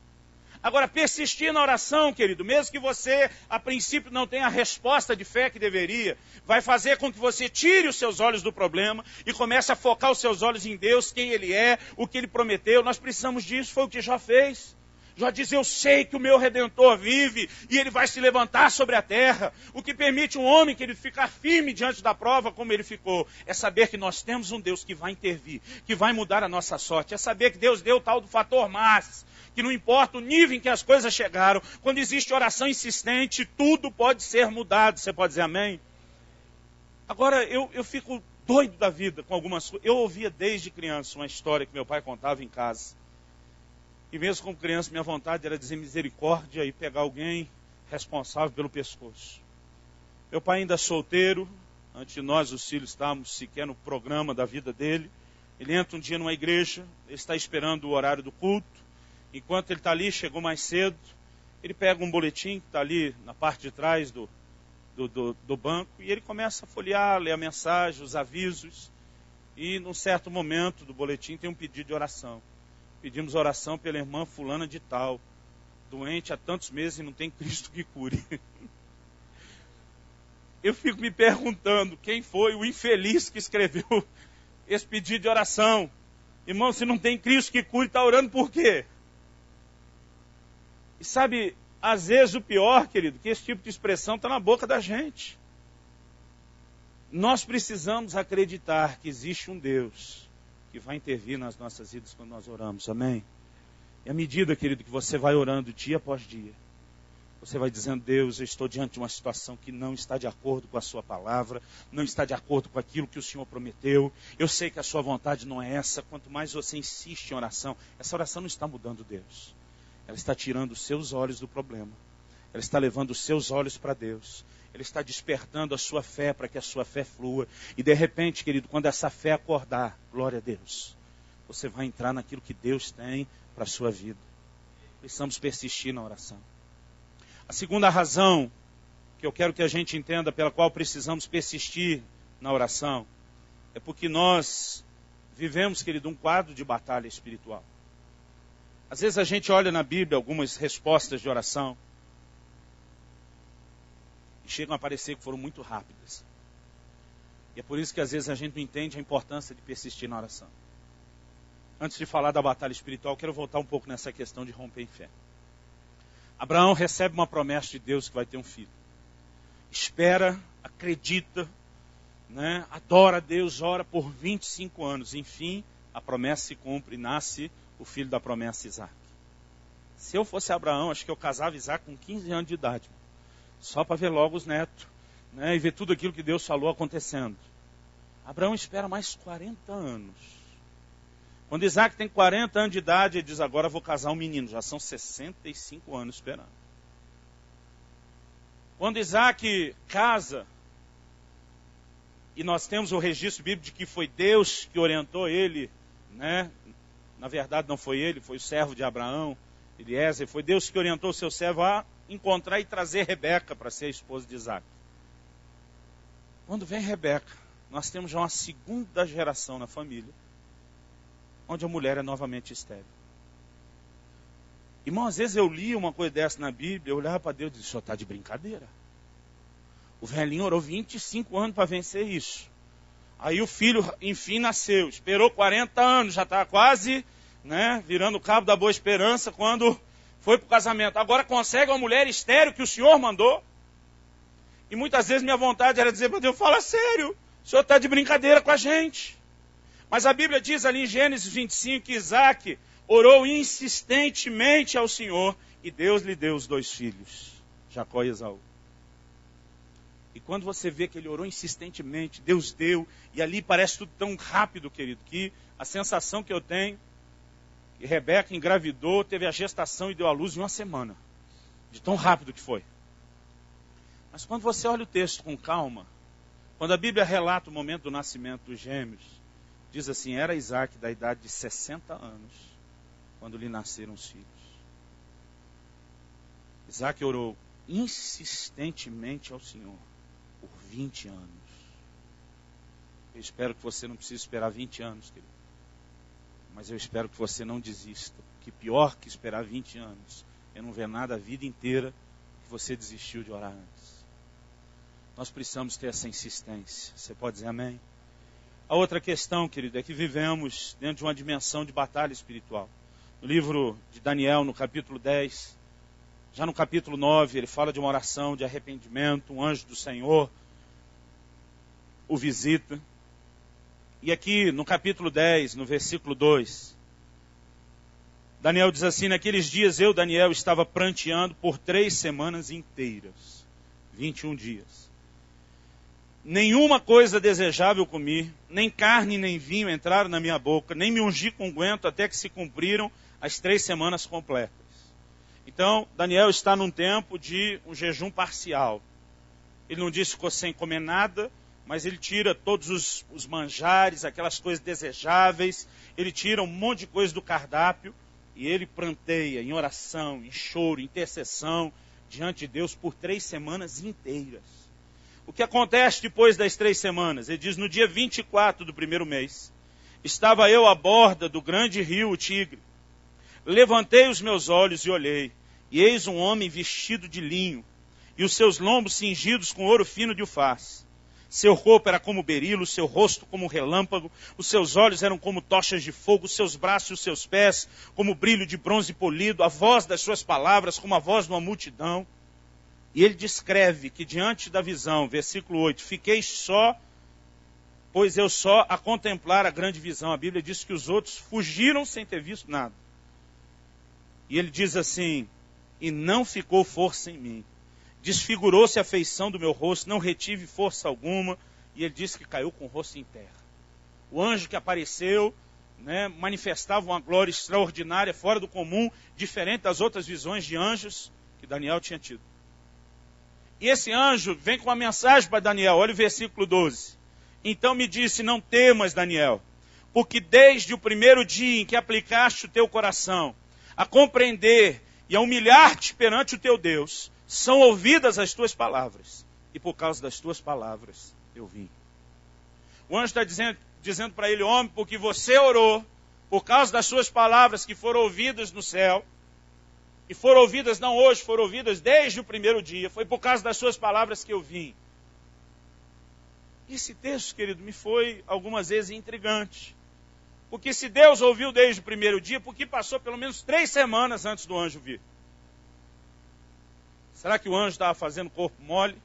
Agora, persistir na oração, querido, mesmo que você, a princípio, não tenha a resposta de fé que deveria, vai fazer com que você tire os seus olhos do problema e comece a focar os seus olhos em Deus, quem Ele é, o que Ele prometeu. Nós precisamos disso, foi o que Jó fez. Jó diz, eu sei que o meu Redentor vive e Ele vai se levantar sobre a terra. O que permite um homem, querido, ficar firme diante da prova como ele ficou, é saber que nós temos um Deus que vai intervir, que vai mudar a nossa sorte. É saber que Deus deu o tal do fator mas, que não importa o nível em que as coisas chegaram, quando existe oração insistente, tudo pode ser mudado. Você pode dizer amém? Agora, eu fico doido da vida com algumas coisas. Eu ouvia desde criança uma história que meu pai contava em casa. E mesmo como criança, minha vontade era dizer misericórdia e pegar alguém responsável pelo pescoço. Meu pai ainda solteiro, antes de nós, os filhos, estávamos sequer no programa da vida dele. Ele entra um dia numa igreja, ele está esperando o horário do culto. Enquanto ele está ali, chegou mais cedo, ele pega um boletim que está ali na parte de trás do banco e ele começa a folhear, ler a mensagem, os avisos. E num certo momento do boletim tem um pedido de oração. Pedimos oração pela irmã fulana de tal, doente há tantos meses e não tem Cristo que cure. Eu fico me perguntando quem foi o infeliz que escreveu esse pedido de oração. Irmão, se não tem Cristo que cure, está orando por quê? E sabe, às vezes o pior, querido, que esse tipo de expressão está na boca da gente. Nós precisamos acreditar que existe um Deus que vai intervir nas nossas vidas quando nós oramos, amém? E à medida, querido, que você vai orando dia após dia, você vai dizendo, Deus, eu estou diante de uma situação que não está de acordo com a sua palavra, não está de acordo com aquilo que o Senhor prometeu, eu sei que a sua vontade não é essa, quanto mais você insiste em oração, essa oração não está mudando Deus, ela está tirando os seus olhos do problema, ela está levando os seus olhos para Deus, Ele está despertando a sua fé para que a sua fé flua. E de repente, querido, quando essa fé acordar, glória a Deus, você vai entrar naquilo que Deus tem para a sua vida. Precisamos persistir na oração. A segunda razão que eu quero que a gente entenda pela qual precisamos persistir na oração é porque nós vivemos, querido, um quadro de batalha espiritual. Às vezes a gente olha na Bíblia algumas respostas de oração chegam a parecer que foram muito rápidas. E é por isso que às vezes a gente não entende a importância de persistir na oração. Antes de falar da batalha espiritual, quero voltar um pouco nessa questão de romper em fé. Abraão recebe uma promessa de Deus que vai ter um filho. Espera, acredita, né? Adora a Deus, ora por 25 anos. Enfim, a promessa se cumpre e nasce o filho da promessa, Isaac. Se eu fosse Abraão, acho que eu casava Isaac com 15 anos de idade. Só para ver logo os netos, né, e ver tudo aquilo que Deus falou acontecendo. Abraão espera mais 40 anos. Quando Isaac tem 40 anos de idade, ele diz, agora vou casar um menino. Já são 65 anos esperando. Quando Isaac casa, e nós temos o registro bíblico de que foi Deus que orientou ele, né? Na verdade não foi ele, foi o servo de Abraão, Eliezer, foi Deus que orientou o seu servo a encontrar e trazer Rebeca para ser a esposa de Isaac. Quando vem Rebeca, nós temos já uma segunda geração na família, onde a mulher é novamente estéril. Irmão, às vezes eu lia uma coisa dessa na Bíblia, eu olhava para Deus e dizia, o senhor está de brincadeira. O velhinho orou 25 anos para vencer isso. Aí o filho, enfim, nasceu, esperou 40 anos, já está quase, né, virando o cabo da boa esperança, quando foi para o casamento. Agora consegue uma mulher estéril que o Senhor mandou. E muitas vezes minha vontade era dizer para Deus, fala sério, o Senhor está de brincadeira com a gente. Mas a Bíblia diz ali em Gênesis 25 que Isaac orou insistentemente ao Senhor e Deus lhe deu os 2 filhos, Jacó e Esaú. E quando você vê que ele orou insistentemente, Deus deu, e ali parece tudo tão rápido, querido, que a sensação que eu tenho, que Rebeca engravidou, teve a gestação e deu à luz em uma semana, de tão rápido que foi. Mas quando você olha o texto com calma, quando a Bíblia relata o momento do nascimento dos gêmeos, diz assim, era Isaac da idade de 60 anos, quando lhe nasceram os filhos. Isaac orou insistentemente ao Senhor por 20 anos. Eu espero que você não precise esperar 20 anos, querido. Mas eu espero que você não desista. Que pior que esperar 20 anos é não ver nada a vida inteira que você desistiu de orar antes. Nós precisamos ter essa insistência. Você pode dizer amém? A outra questão, querido, é que vivemos dentro de uma dimensão de batalha espiritual. No livro de Daniel, no capítulo 10, já no capítulo 9, ele fala de uma oração de arrependimento, um anjo do Senhor o visita. E aqui no capítulo 10, no versículo 2, Daniel diz assim: naqueles dias eu, Daniel, estava pranteando por 3 semanas inteiras, 21 dias. Nenhuma coisa desejável comi, nem carne nem vinho entraram na minha boca, nem me ungi com unguento até que se cumpriram as 3 semanas completas. Então, Daniel está num tempo de um jejum parcial. Ele não diz que ficou sem comer nada, mas ele tira todos os manjares, aquelas coisas desejáveis, ele tira um monte de coisa do cardápio e ele pranteia em oração, em choro, em intercessão diante de Deus por 3 semanas inteiras. O que acontece depois das 3 semanas? Ele diz: no dia 24 do primeiro mês, estava eu à borda do grande rio, o Tigre. Levantei os meus olhos e olhei, e eis um homem vestido de linho, e os seus lombos cingidos com ouro fino de ufaz. Seu corpo era como berilo, seu rosto como relâmpago, os seus olhos eram como tochas de fogo, os seus braços e os seus pés como brilho de bronze polido, a voz das suas palavras como a voz de uma multidão. E ele descreve que diante da visão, versículo 8, fiquei só, pois eu só a contemplar a grande visão. A Bíblia diz que os outros fugiram sem ter visto nada. E ele diz assim: e não ficou força em mim. Desfigurou-se a feição do meu rosto, não retive força alguma. E ele diz que caiu com o rosto em terra. O anjo que apareceu, manifestava uma glória extraordinária, fora do comum, diferente das outras visões de anjos que Daniel tinha tido. E esse anjo vem com uma mensagem para Daniel. Olha o versículo 12. Então me disse: não temas, Daniel, porque desde o primeiro dia em que aplicaste o teu coração a compreender e a humilhar-te perante o teu Deus, são ouvidas as tuas palavras. E por causa das tuas palavras eu vim. O anjo está dizendo para ele: homem, porque você orou, por causa das suas palavras que foram ouvidas no céu, e foram ouvidas não hoje, foram ouvidas desde o primeiro dia, foi por causa das suas palavras que eu vim. Esse texto, querido, me foi algumas vezes intrigante. Porque se Deus ouviu desde o primeiro dia, por que passou pelo menos 3 semanas antes do anjo vir? Será que o anjo estava fazendo corpo mole?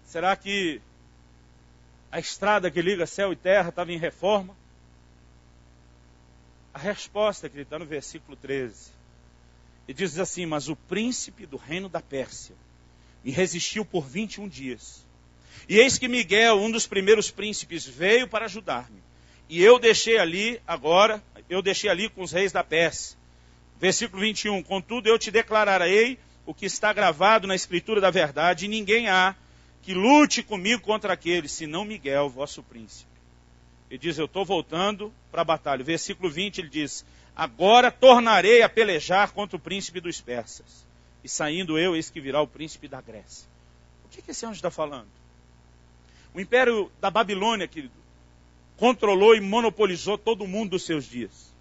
Será que a estrada que liga céu e terra estava em reforma? A resposta, querido, está no versículo 13. Ele diz assim: mas o príncipe do reino da Pérsia me resistiu por 21 dias. E eis que Miguel, um dos primeiros príncipes, veio para ajudar-me. E eu deixei ali com os reis da Pérsia. Versículo 21, contudo eu te declararei o que está gravado na escritura da verdade, e ninguém há que lute comigo contra aquele, senão Miguel, vosso príncipe. Ele diz: eu estou voltando para a batalha. Versículo 20, ele diz: agora tornarei a pelejar contra o príncipe dos persas. E saindo eu, eis que virá o príncipe da Grécia. O que esse anjo está falando? O império da Babilônia, querido, controlou e monopolizou todo o mundo dos seus dias.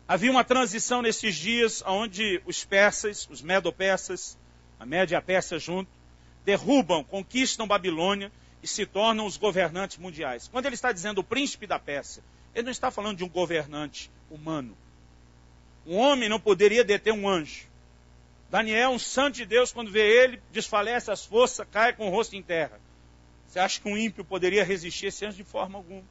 Havia uma transição nesses dias onde os persas, os medo-persas, a Média e a Pérsia junto, derrubam, conquistam Babilônia e se tornam os governantes mundiais. Quando ele está dizendo o príncipe da Pérsia, ele não está falando de um governante humano. Um homem não poderia deter um anjo. Daniel, um santo de Deus, quando vê ele, desfalece as forças, cai com o rosto em terra. Você acha que um ímpio poderia resistir a esse anjo? De forma alguma.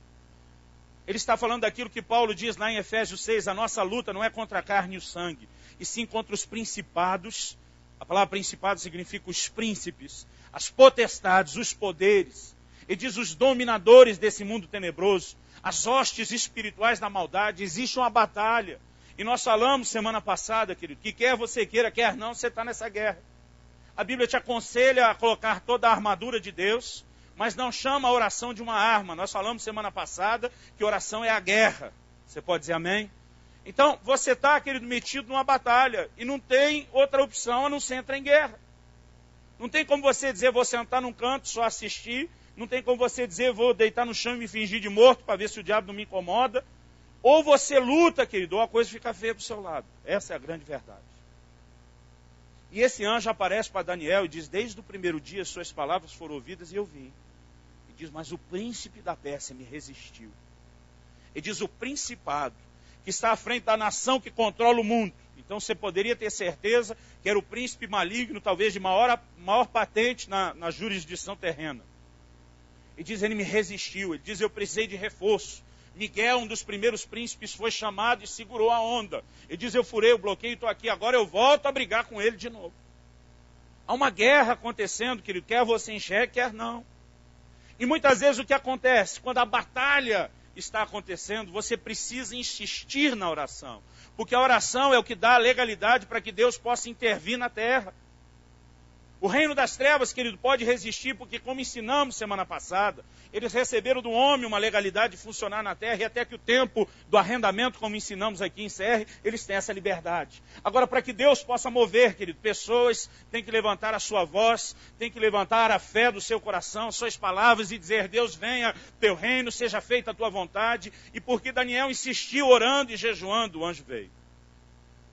Ele está falando daquilo que Paulo diz lá em Efésios 6, a nossa luta não é contra a carne e o sangue, e sim contra os principados. A palavra principado significa os príncipes, as potestades, os poderes. Ele diz os dominadores desse mundo tenebroso, as hostes espirituais da maldade. Existe uma batalha. E nós falamos semana passada, querido, que quer você queira, quer não, você está nessa guerra. A Bíblia te aconselha a colocar toda a armadura de Deus, mas não chama a oração de uma arma. Nós falamos semana passada que oração é a guerra. Você pode dizer amém? Então, você está, querido, metido numa batalha e não tem outra opção a não ser entrar em guerra. Não tem como você dizer, vou sentar num canto, só assistir. Não tem como você dizer, vou deitar no chão e me fingir de morto para ver se o diabo não me incomoda. Ou você luta, querido, ou a coisa fica feia para o seu lado. Essa é a grande verdade. E esse anjo aparece para Daniel e diz, desde o primeiro dia suas palavras foram ouvidas e eu vim. E diz, mas o príncipe da Pérsia me resistiu. E diz, o principado que está à frente da nação que controla o mundo. Então você poderia ter certeza que era o príncipe maligno, talvez de maior patente na jurisdição terrena. E diz, ele me resistiu. Ele diz, eu precisei de reforço. Miguel, um dos primeiros príncipes, foi chamado e segurou a onda. Ele diz, eu furei o bloqueio e estou aqui, agora eu volto a brigar com ele de novo. Há uma guerra acontecendo, querido, quer você enxergue, quer não. E muitas vezes o que acontece? Quando a batalha está acontecendo, você precisa insistir na oração. Porque a oração é o que dá a legalidade para que Deus possa intervir na terra. O reino das trevas, querido, pode resistir, porque como ensinamos semana passada, eles receberam do homem uma legalidade de funcionar na terra, e até que o tempo do arrendamento, como ensinamos aqui, encerre, eles têm essa liberdade. Agora, para que Deus possa mover, querido, pessoas têm que levantar a sua voz, têm que levantar a fé do seu coração, suas palavras, e dizer, Deus, venha teu reino, seja feita a tua vontade. E porque Daniel insistiu orando e jejuando, o anjo veio.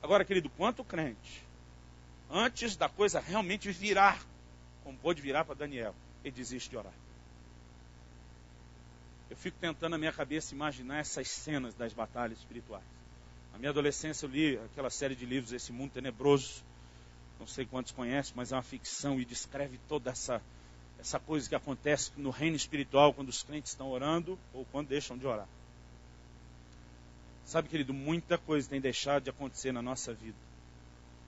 Agora, querido, quanto crente, antes da coisa realmente virar, como pôde virar para Daniel, ele desiste de orar. Eu fico tentando na minha cabeça imaginar essas cenas das batalhas espirituais. Na minha adolescência eu li aquela série de livros, Esse Mundo Tenebroso. Não sei quantos conhecem, mas é uma ficção e descreve toda essa coisa que acontece no reino espiritual quando os crentes estão orando ou quando deixam de orar. Sabe, querido, muita coisa tem deixado de acontecer na nossa vida.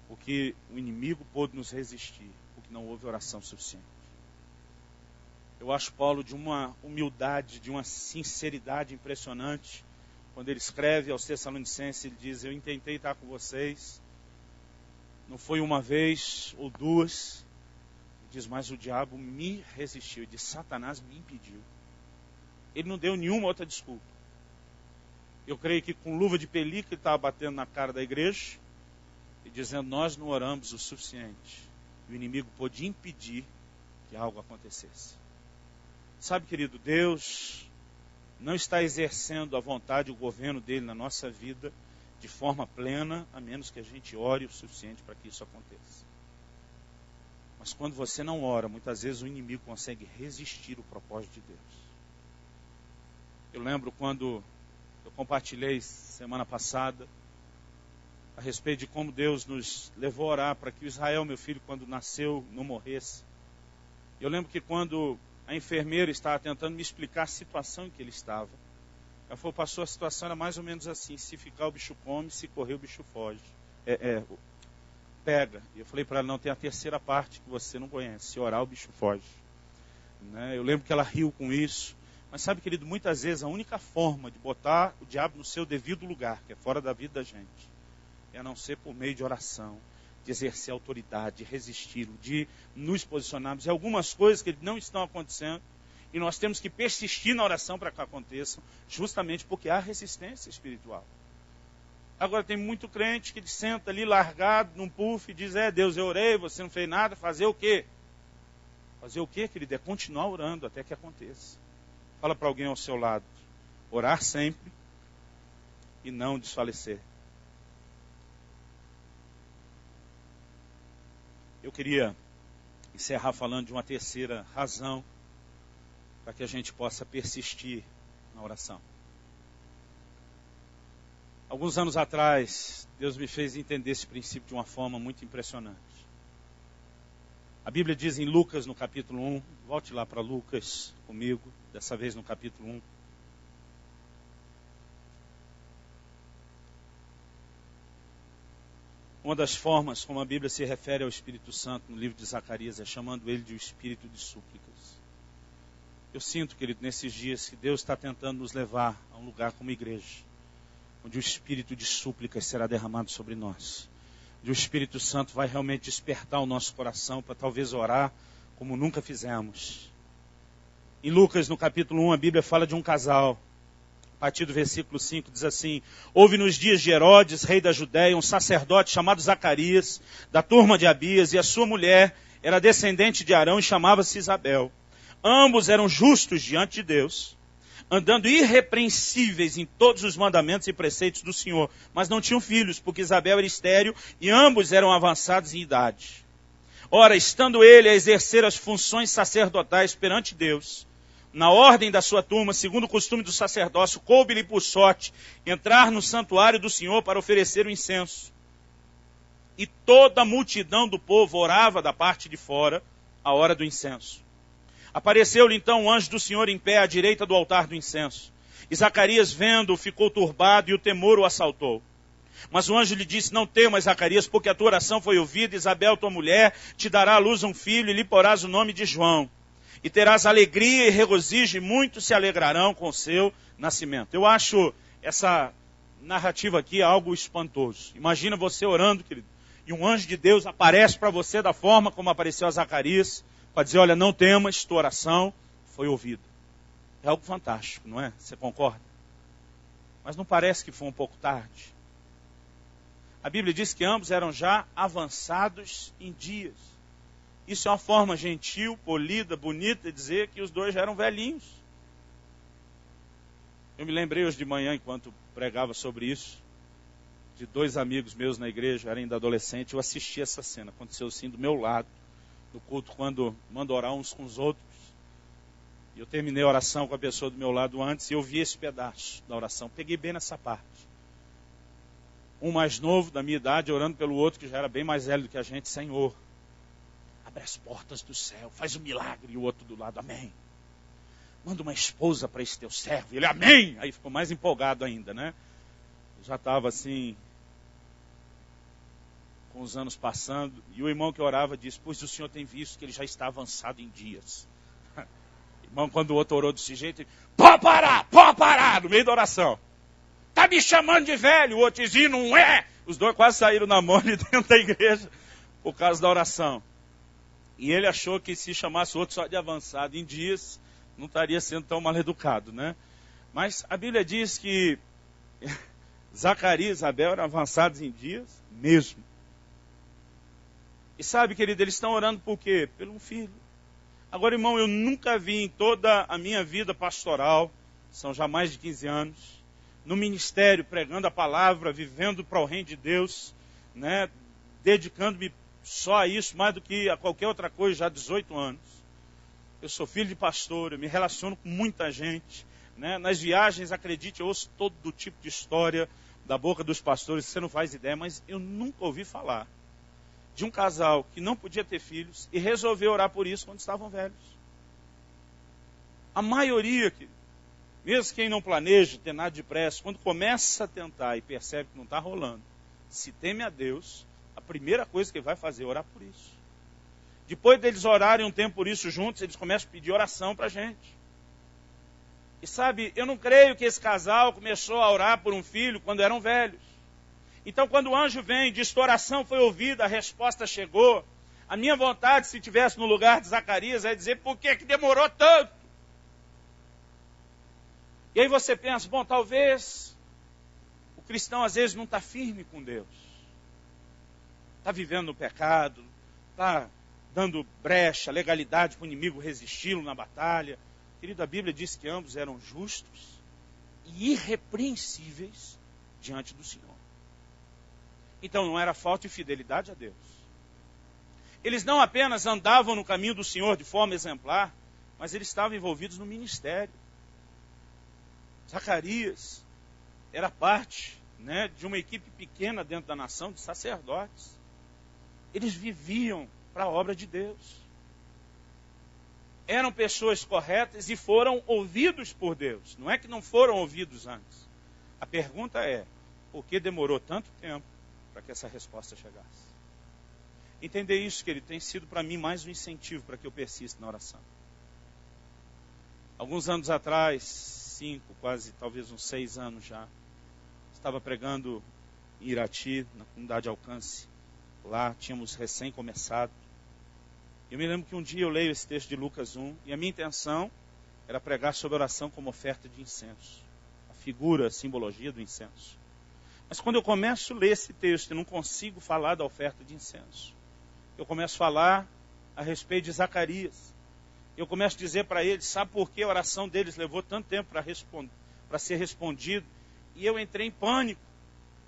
Porque o inimigo pôde nos resistir, porque não houve oração suficiente. Eu acho Paulo de uma humildade, de uma sinceridade impressionante. Quando ele escreve aos Tessalonicenses, ele diz, eu tentei estar com vocês, não foi uma vez ou duas. Ele diz, mas o diabo me resistiu, ele diz, Satanás me impediu. Ele não deu nenhuma outra desculpa. Eu creio que com luva de pelica ele estava batendo na cara da igreja, e dizendo, nós não oramos o suficiente. E o inimigo pôde impedir que algo acontecesse. Sabe, querido, Deus não está exercendo a vontade e o governo dele na nossa vida de forma plena, a menos que a gente ore o suficiente para que isso aconteça. Mas quando você não ora, muitas vezes o inimigo consegue resistir o propósito de Deus. Eu lembro quando eu compartilhei semana passada a respeito de como Deus nos levou a orar para que o Israel, meu filho, quando nasceu, não morresse. Eu lembro que quando a enfermeira estava tentando me explicar a situação em que ele estava, ela falou, pastor, a situação era mais ou menos assim, se ficar o bicho come, se correr o bicho foge. Pega. E eu falei para ela, não, tem a terceira parte que você não conhece, se orar o bicho foge. Né? Eu lembro que ela riu com isso. Mas sabe, querido, muitas vezes a única forma de botar o diabo no seu devido lugar, que é fora da vida da gente, é a não ser por meio de oração, de exercer autoridade, de resistir, de nos posicionarmos. E algumas coisas que não estão acontecendo, e nós temos que persistir na oração para que aconteçam, justamente porque há resistência espiritual. Agora tem muito crente que senta ali largado num puff e diz, Deus, eu orei, você não fez nada, fazer o quê? Fazer o quê, querido? É continuar orando até que aconteça. Fala para alguém ao seu lado, orar sempre e não desfalecer. Eu queria encerrar falando de uma terceira razão para que a gente possa persistir na oração. Alguns anos atrás, Deus me fez entender esse princípio de uma forma muito impressionante. A Bíblia diz em Lucas, no capítulo 1, volte lá para Lucas comigo, dessa vez no capítulo 1. Uma das formas como a Bíblia se refere ao Espírito Santo no livro de Zacarias é chamando ele de o Espírito de súplicas. Eu sinto, querido, nesses dias que Deus está tentando nos levar a um lugar como igreja, onde o Espírito de súplicas será derramado sobre nós. Onde o Espírito Santo vai realmente despertar o nosso coração para talvez orar como nunca fizemos. Em Lucas, no capítulo 1, a Bíblia fala de um casal. partir do versículo 5, diz assim: houve nos dias de Herodes, rei da Judéia, um sacerdote chamado Zacarias, da turma de Abias, e a sua mulher era descendente de Arão e chamava-se Isabel. Ambos eram justos diante de Deus, andando irrepreensíveis em todos os mandamentos e preceitos do Senhor, mas não tinham filhos, porque Isabel era estéril e ambos eram avançados em idade. Ora, estando ele a exercer as funções sacerdotais perante Deus, na ordem da sua turma, segundo o costume do sacerdócio, coube-lhe por sorte entrar no santuário do Senhor para oferecer o incenso. E toda a multidão do povo orava da parte de fora, à hora do incenso. Apareceu-lhe então o anjo do Senhor em pé à direita do altar do incenso. E Zacarias, vendo-o, ficou turbado e o temor o assaltou. Mas o anjo lhe disse: não temas, Zacarias, porque a tua oração foi ouvida. Isabel, tua mulher, te dará à luz um filho e lhe porás o nome de João. E terás alegria e regozijo, e muitos se alegrarão com o seu nascimento. Eu acho essa narrativa aqui algo espantoso. Imagina você orando, querido, e um anjo de Deus aparece para você da forma como apareceu a Zacarias, para dizer: olha, não temas, tua oração foi ouvida. É algo fantástico, não é? Você concorda? Mas não parece que foi um pouco tarde? A Bíblia diz que ambos eram já avançados em dias. Isso é uma forma gentil, polida, bonita de dizer que os dois já eram velhinhos. Eu me lembrei hoje de manhã, enquanto pregava sobre isso, de dois amigos meus na igreja, eu era ainda adolescente, eu assisti essa cena. Aconteceu assim do meu lado, no culto, quando mando orar uns com os outros. E eu terminei a oração com a pessoa do meu lado antes e eu vi esse pedaço da oração. Peguei bem nessa parte. Um mais novo, da minha idade, orando pelo outro, que já era bem mais velho do que a gente: Senhor, abre as portas do céu, faz um milagre. E o outro do lado: amém. Manda uma esposa para esse teu servo. E ele: amém. Aí ficou mais empolgado ainda, né? Eu já estava assim, com os anos passando. E o irmão que orava disse: pois o senhor tem visto que ele já está avançado em dias. Irmão, quando o outro orou desse jeito, ele: pode parar, no meio da oração. Está me chamando de velho. O outro dizia: não é. Os dois quase saíram na mão ali dentro da igreja por causa da oração. E ele achou que se chamasse o outro só de avançado em dias, não estaria sendo tão mal educado, né? Mas a Bíblia diz que Zacarias e Isabel eram avançados em dias mesmo. E sabe, querido, eles estão orando por quê? Pelo um filho. Agora, irmão, eu nunca vi em toda a minha vida pastoral, são já mais de 15 anos, no ministério, pregando a palavra, vivendo para o reino de Deus, né? Dedicando-me só a isso, mais do que a qualquer outra coisa, já há 18 anos. Eu sou filho de pastor, eu me relaciono com muita gente, né? Nas viagens, acredite, eu ouço todo tipo de história da boca dos pastores, você não faz ideia, mas eu nunca ouvi falar de um casal que não podia ter filhos e resolveu orar por isso quando estavam velhos. A maioria, mesmo quem não planeja ter nada de pressa, quando começa a tentar e percebe que não está rolando, se teme a Deus, a primeira coisa que ele vai fazer é orar por isso. Depois deles orarem um tempo por isso juntos, eles começam a pedir oração para a gente. E sabe, eu não creio que esse casal começou a orar por um filho quando eram velhos. Então, quando o anjo vem e diz: tua oração foi ouvida, a resposta chegou, a minha vontade, se estivesse no lugar de Zacarias, é dizer: por que demorou tanto? E aí você pensa: bom, talvez o cristão às vezes não está firme com Deus. Está vivendo no pecado, está dando brecha, legalidade para o inimigo resisti-lo na batalha. Querido, a Bíblia diz que ambos eram justos e irrepreensíveis diante do Senhor. Então não era falta de fidelidade a Deus. Eles não apenas andavam no caminho do Senhor de forma exemplar, mas eles estavam envolvidos no ministério. Zacarias era parte, né, de uma equipe pequena dentro da nação de sacerdotes. Eles viviam para a obra de Deus. Eram pessoas corretas e foram ouvidos por Deus. Não é que não foram ouvidos antes. A pergunta é: por que demorou tanto tempo para que essa resposta chegasse? Entender isso, querido, tem sido para mim mais um incentivo para que eu persista na oração. Alguns anos atrás, 5, quase talvez uns 6 anos já, estava pregando em Irati, na comunidade Alcance. Lá tínhamos recém começado. Eu me lembro que um dia eu leio esse texto de Lucas 1 e a minha intenção era pregar sobre oração como oferta de incenso. A figura, a simbologia do incenso. Mas quando eu começo a ler esse texto, eu não consigo falar da oferta de incenso. Eu começo a falar a respeito de Zacarias. Eu começo a dizer para eles, sabe por que a oração deles levou tanto tempo para ser respondida? E eu entrei em pânico,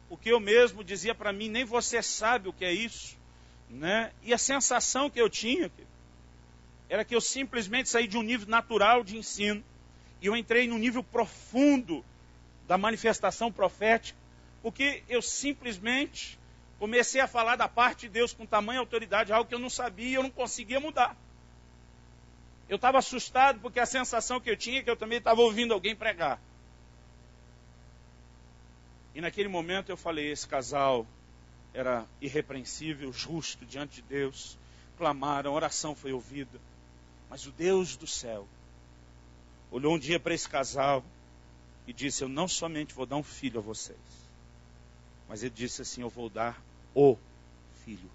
porque eu mesmo dizia para mim, nem você sabe o que é isso. Né? E a sensação que eu tinha era que eu simplesmente saí de um nível natural de ensino e eu entrei num nível profundo da manifestação profética, porque eu simplesmente comecei a falar da parte de Deus com tamanha autoridade, algo que eu não sabia e eu não conseguia mudar. Eu estava assustado porque a sensação que eu tinha é que eu também estava ouvindo alguém pregar. E naquele momento eu falei, esse casal era irrepreensível, justo diante de Deus. Clamaram, a oração foi ouvida. Mas o Deus do céu olhou um dia para esse casal e disse, eu não somente vou dar um filho a vocês, mas ele disse assim, eu vou dar o filho.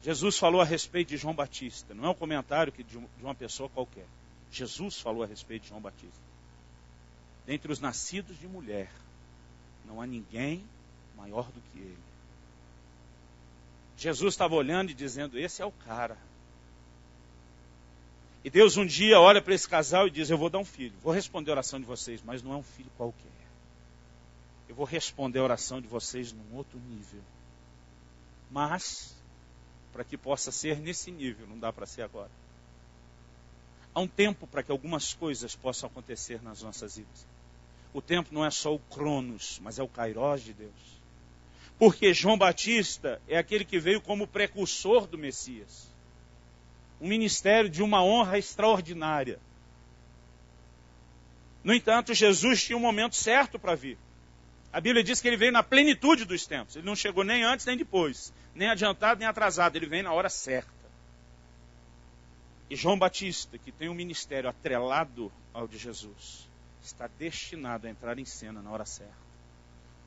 Jesus falou a respeito de João Batista, não é um comentário de uma pessoa qualquer. Jesus falou a respeito de João Batista. Dentre os nascidos de mulher, não há ninguém maior do que ele. Jesus estava olhando e dizendo, esse é o cara. E Deus um dia olha para esse casal e diz, eu vou dar um filho. Vou responder a oração de vocês, mas não é um filho qualquer. Eu vou responder a oração de vocês num outro nível. Mas, para que possa ser nesse nível, não dá para ser agora. Há um tempo para que algumas coisas possam acontecer nas nossas vidas. O tempo não é só o Cronos, mas é o Kairós de Deus. Porque João Batista é aquele que veio como precursor do Messias. Um ministério de uma honra extraordinária. No entanto, Jesus tinha um momento certo para vir. A Bíblia diz que ele veio na plenitude dos tempos. Ele não chegou nem antes nem depois. Nem adiantado nem atrasado. Ele veio na hora certa. E João Batista, que tem um ministério atrelado ao de Jesus, está destinado a entrar em cena na hora certa.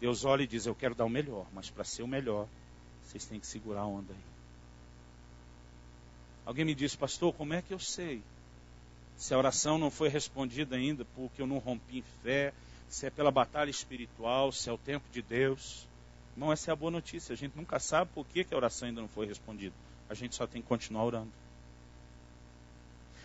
Deus olha e diz, eu quero dar o melhor, mas para ser o melhor, vocês têm que segurar a onda aí. Alguém me disse, pastor, como é que eu sei se a oração não foi respondida ainda porque eu não rompi em fé, se é pela batalha espiritual, se é o tempo de Deus? Não, essa é a boa notícia. A gente nunca sabe por que a oração ainda não foi respondida. A gente só tem que continuar orando.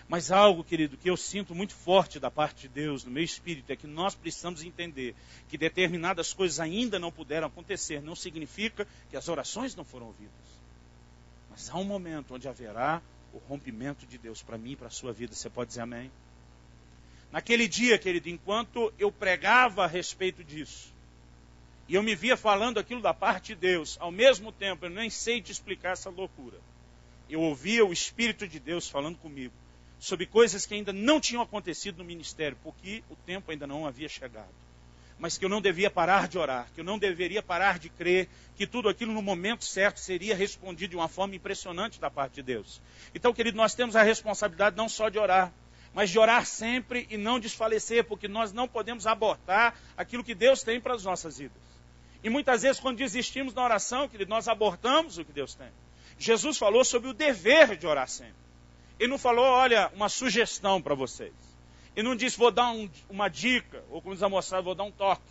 Mas algo, querido, que eu sinto muito forte da parte de Deus, no meu espírito, é que nós precisamos entender que determinadas coisas ainda não puderam acontecer. Não significa que as orações não foram ouvidas. Mas há um momento onde haverá o rompimento de Deus para mim e para a sua vida. Você pode dizer amém? Naquele dia, querido, enquanto eu pregava a respeito disso, e eu me via falando aquilo da parte de Deus, ao mesmo tempo, eu nem sei te explicar essa loucura. Eu ouvia o Espírito de Deus falando comigo sobre coisas que ainda não tinham acontecido no ministério, porque o tempo ainda não havia chegado. Mas que eu não devia parar de orar, que eu não deveria parar de crer, que tudo aquilo no momento certo seria respondido de uma forma impressionante da parte de Deus. Então, querido, nós temos a responsabilidade não só de orar, mas de orar sempre e não desfalecer, porque nós não podemos abortar aquilo que Deus tem para as nossas vidas. E muitas vezes, quando desistimos da oração, querido, nós abortamos o que Deus tem. Jesus falou sobre o dever de orar sempre. Ele não falou, olha, uma sugestão para vocês. Ele não disse, vou dar uma dica, ou como diz a moçada, vou dar um toque.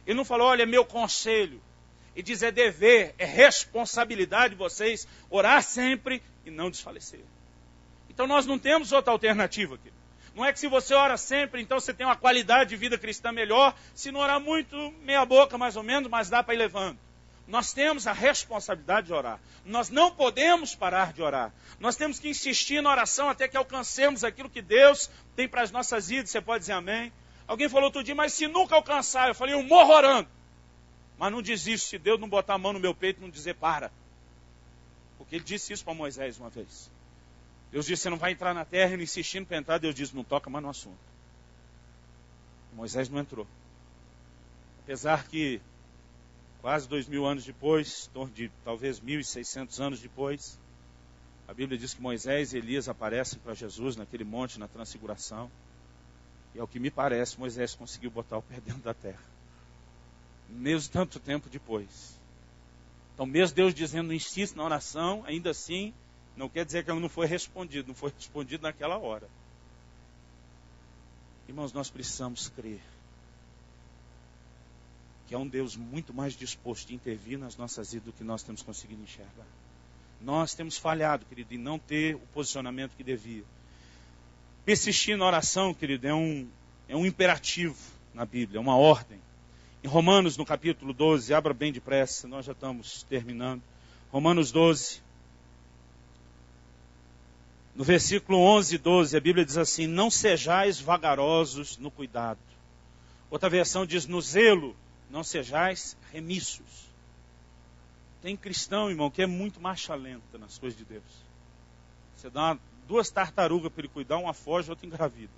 Ele não falou, olha, é meu conselho. Ele diz, é dever, é responsabilidade de vocês orar sempre e não desfalecer. Então nós não temos outra alternativa aqui. Não é que se você ora sempre, então você tem uma qualidade de vida cristã melhor. Se não orar muito, meia boca mais ou menos, mas dá para ir levando. Nós temos a responsabilidade de orar. Nós não podemos parar de orar. Nós temos que insistir na oração até que alcancemos aquilo que Deus tem para as nossas vidas. Você pode dizer amém? Alguém falou outro dia, mas se nunca alcançar, eu falei, eu morro orando. Mas não desisto se Deus não botar a mão no meu peito e não dizer para. Porque ele disse isso para Moisés uma vez. Deus disse, você não vai entrar na terra, ele insistindo para entrar, Deus disse, não toca mais no assunto. Moisés não entrou. Apesar que quase 2000 anos depois, em torno de talvez 1600 anos depois, a Bíblia diz que Moisés e Elias aparecem para Jesus naquele monte, na transfiguração. E ao que me parece, Moisés conseguiu botar o pé dentro da terra. Mesmo tanto tempo depois. Então, mesmo Deus dizendo, insiste na oração, ainda assim, não quer dizer que ela não foi respondido. Não foi respondido naquela hora. Irmãos, nós precisamos crer que é um Deus muito mais disposto a intervir nas nossas vidas do que nós temos conseguido enxergar. Nós temos falhado, querido, em não ter o posicionamento que devia. Persistir na oração, querido, é um imperativo na Bíblia, é uma ordem. Em Romanos, no capítulo 12, abra bem depressa, nós já estamos terminando. Romanos 12, no versículo 11 e 12, a Bíblia diz assim: não sejais vagarosos no cuidado. Outra versão diz: no zelo, não sejais remissos. Tem cristão, irmão, que é muito marcha lenta nas coisas de Deus. Você dá duas tartarugas para ele cuidar, uma foge, outra engravida.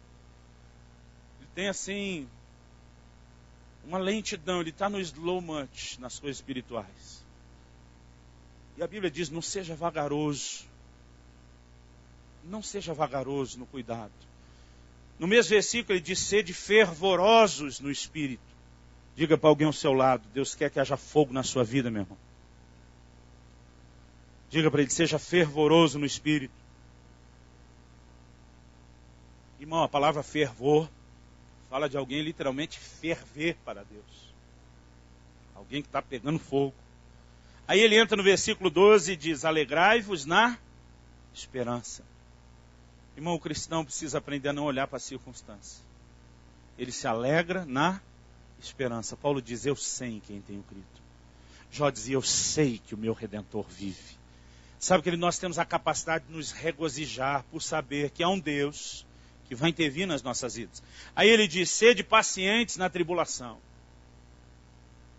Ele tem assim uma lentidão, ele está no slow munch nas coisas espirituais. E a Bíblia diz: não seja vagaroso. Não seja vagaroso no cuidado. No mesmo versículo ele diz: sede fervorosos no Espírito. Diga para alguém ao seu lado: Deus quer que haja fogo na sua vida, meu irmão. Diga para ele: seja fervoroso no Espírito. Irmão, a palavra fervor fala de alguém literalmente ferver para Deus. Alguém que está pegando fogo. Aí ele entra no versículo 12 e diz: alegrai-vos na esperança. Irmão, o cristão precisa aprender a não olhar para a circunstância. Ele se alegra na esperança. Paulo diz: eu sei em quem tenho crido. Jó dizia: eu sei que o meu Redentor vive. Sabe que nós temos a capacidade de nos regozijar por saber que há um Deus que vai intervir nas nossas vidas. Aí ele diz: sede pacientes na tribulação.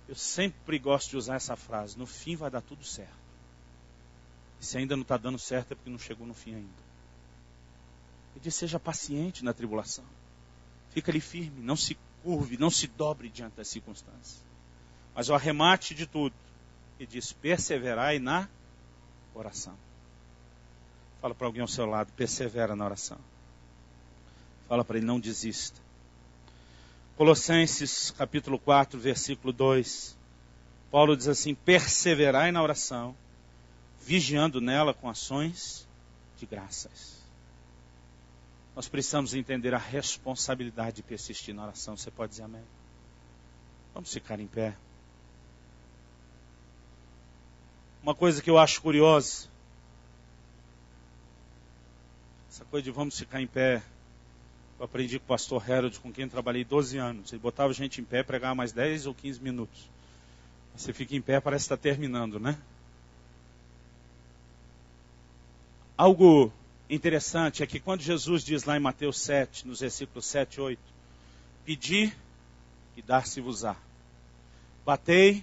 Eu sempre gosto de usar essa frase: no fim vai dar tudo certo. E se ainda não está dando certo é porque não chegou no fim ainda. Ele diz: seja paciente na tribulação. Fica ali firme, não se curve, não se dobre diante das circunstâncias. Mas o arremate de tudo, ele diz: perseverai na oração. Fala para alguém ao seu lado: persevera na oração. Fala para ele: não desista. Colossenses capítulo 4, versículo 2. Paulo diz assim: perseverai na oração, vigiando nela com ações de graças. Nós precisamos entender a responsabilidade de persistir na oração. Você pode dizer amém? Vamos ficar em pé. Uma coisa que eu acho curiosa, essa coisa de vamos ficar em pé, eu aprendi com o pastor Harold, com quem trabalhei 12 anos. Ele botava a gente em pé, pregava mais 10 ou 15 minutos. Você fica em pé, parece que está terminando, né? Algo interessante é que quando Jesus diz lá em Mateus 7, nos versículos 7 e 8, pedi e dar-se-vos-á, batei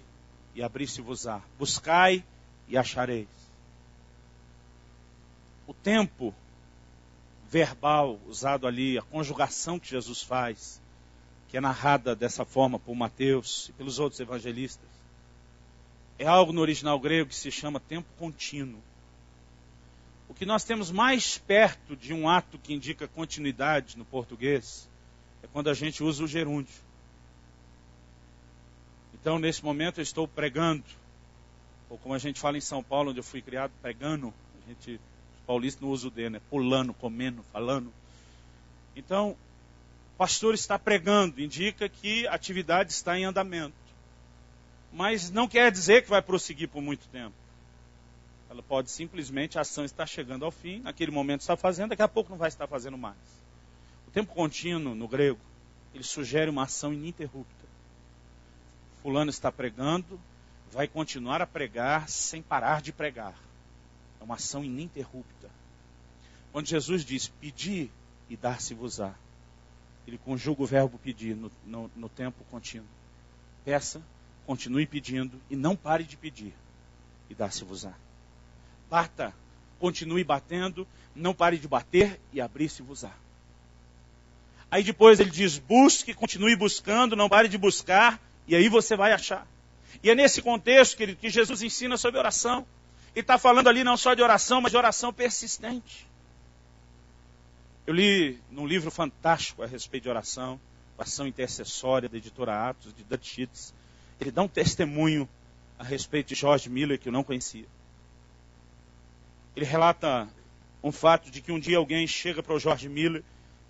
e abrir-se-vos-á, buscai e achareis. O tempo verbal usado ali, a conjugação que Jesus faz, que é narrada dessa forma por Mateus e pelos outros evangelistas, é algo no original grego que se chama tempo contínuo. O que nós temos mais perto de um ato que indica continuidade no português é quando a gente usa o gerúndio. Então, nesse momento, eu estou pregando, ou como a gente fala em São Paulo, onde eu fui criado, pregando. Os paulistas não usam o D, né? Pulando, comendo, falando. Então, o pastor está pregando, indica que a atividade está em andamento. Mas não quer dizer que vai prosseguir por muito tempo. Ela pode simplesmente, a ação está chegando ao fim, naquele momento está fazendo, daqui a pouco não vai estar fazendo mais. O tempo contínuo, no grego, ele sugere uma ação ininterrupta. Fulano está pregando, vai continuar a pregar sem parar de pregar. É uma ação ininterrupta. Quando Jesus diz, pedi e dar-se-vos-á, ele conjuga o verbo pedir no tempo contínuo. Peça, continue pedindo e não pare de pedir e dar-se-vos-á. Bata, continue batendo, não pare de bater e abrir-se-vos-á. Aí depois ele diz, busque, continue buscando, não pare de buscar, e aí você vai achar. E é nesse contexto, querido, que Jesus ensina sobre oração. Ele está falando ali não só de oração, mas de oração persistente. Eu li num livro fantástico a respeito de oração intercessória, da editora Atos, de Dutch Sheets. Ele dá um testemunho a respeito de George Miller, que eu não conhecia. Ele relata um fato de que um dia alguém chega para o George Miller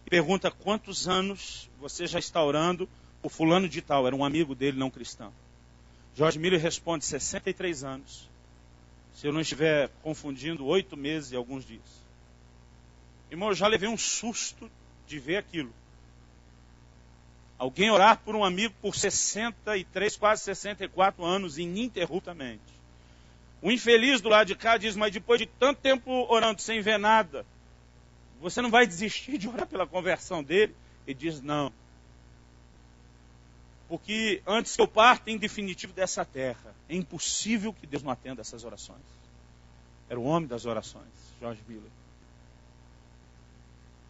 e pergunta quantos anos você já está orando por fulano de tal, era um amigo dele não cristão. George Miller responde 63 anos. Se eu não estiver confundindo, 8 meses e alguns dias. Irmão, eu já levei um susto de ver aquilo. Alguém orar por um amigo por 63, quase 64 anos, ininterruptamente. O infeliz do lado de cá diz, mas depois de tanto tempo orando sem ver nada, você não vai desistir de orar pela conversão dele? Ele diz, não. Porque antes que eu parta em definitivo dessa terra, é impossível que Deus não atenda essas orações. Era o homem das orações, George Miller.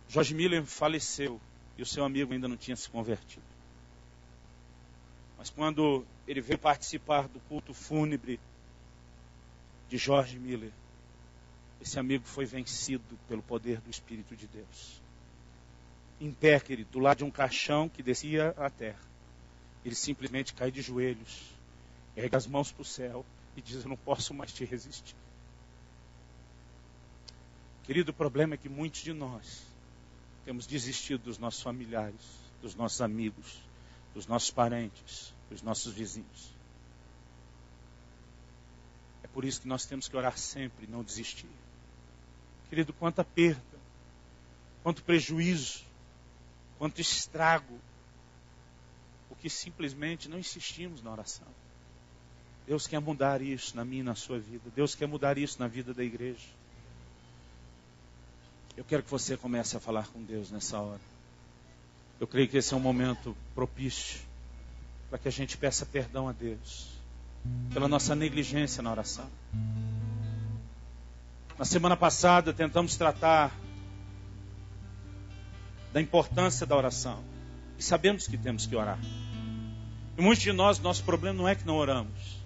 George Miller faleceu e o seu amigo ainda não tinha se convertido. Mas quando ele veio participar do culto fúnebre de George Miller, esse amigo foi vencido pelo poder do Espírito de Deus. Em pé, querido, do lado de um caixão que descia à terra, ele simplesmente cai de joelhos, ergue as mãos para o céu e diz, eu não posso mais te resistir. Querido, o problema é que muitos de nós temos desistido dos nossos familiares, dos nossos amigos, dos nossos parentes, dos nossos vizinhos. É por isso que nós temos que orar sempre e não desistir. Querido, quanta perda, quanto prejuízo, quanto estrago, porque simplesmente não insistimos na oração. Deus quer mudar isso na minha e na sua vida. Deus quer mudar isso na vida da igreja. Eu quero que você comece a falar com Deus nessa hora. Eu creio que esse é um momento propício para que a gente peça perdão a Deus pela nossa negligência na oração. Na semana passada tentamos tratar da importância da oração e sabemos que temos que orar. E muitos de nós, nosso problema não é que não oramos.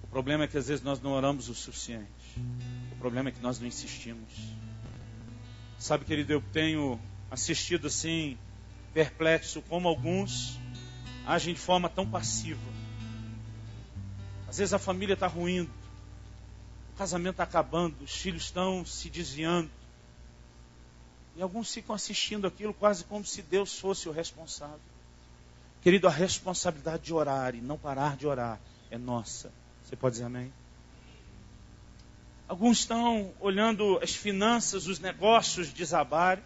O problema é que às vezes nós não oramos o suficiente. O problema é que nós não insistimos. Sabe, querido, eu tenho assistido assim, perplexo, como alguns agem de forma tão passiva. Às vezes a família está ruindo, o casamento está acabando, os filhos estão se desviando. E alguns ficam assistindo aquilo quase como se Deus fosse o responsável. Querido, a responsabilidade de orar e não parar de orar é nossa. Você pode dizer amém? Alguns estão olhando as finanças, os negócios desabarem.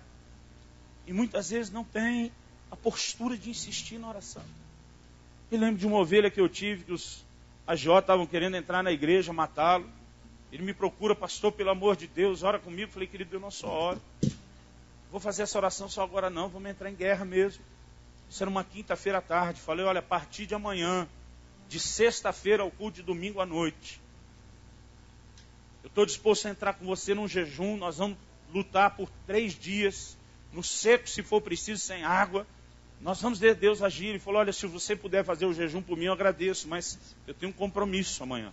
E muitas vezes não tem a postura de insistir na oração. Eu lembro de uma ovelha que eu tive, que os agiota estavam querendo entrar na igreja, matá-lo. Ele me procura, pastor, pelo amor de Deus, ora comigo. Falei, querido, eu não só oro. Vou fazer essa oração só agora não, vamos entrar em guerra mesmo. Isso era uma quinta-feira à tarde. Falei, olha, a partir de amanhã, de sexta-feira ao culto de domingo à noite, eu estou disposto a entrar com você num jejum. Nós vamos lutar por 3 dias, no seco, se for preciso, sem água. Nós vamos ver Deus agir. Ele falou, olha, se você puder fazer o jejum por mim, eu agradeço, mas eu tenho um compromisso amanhã.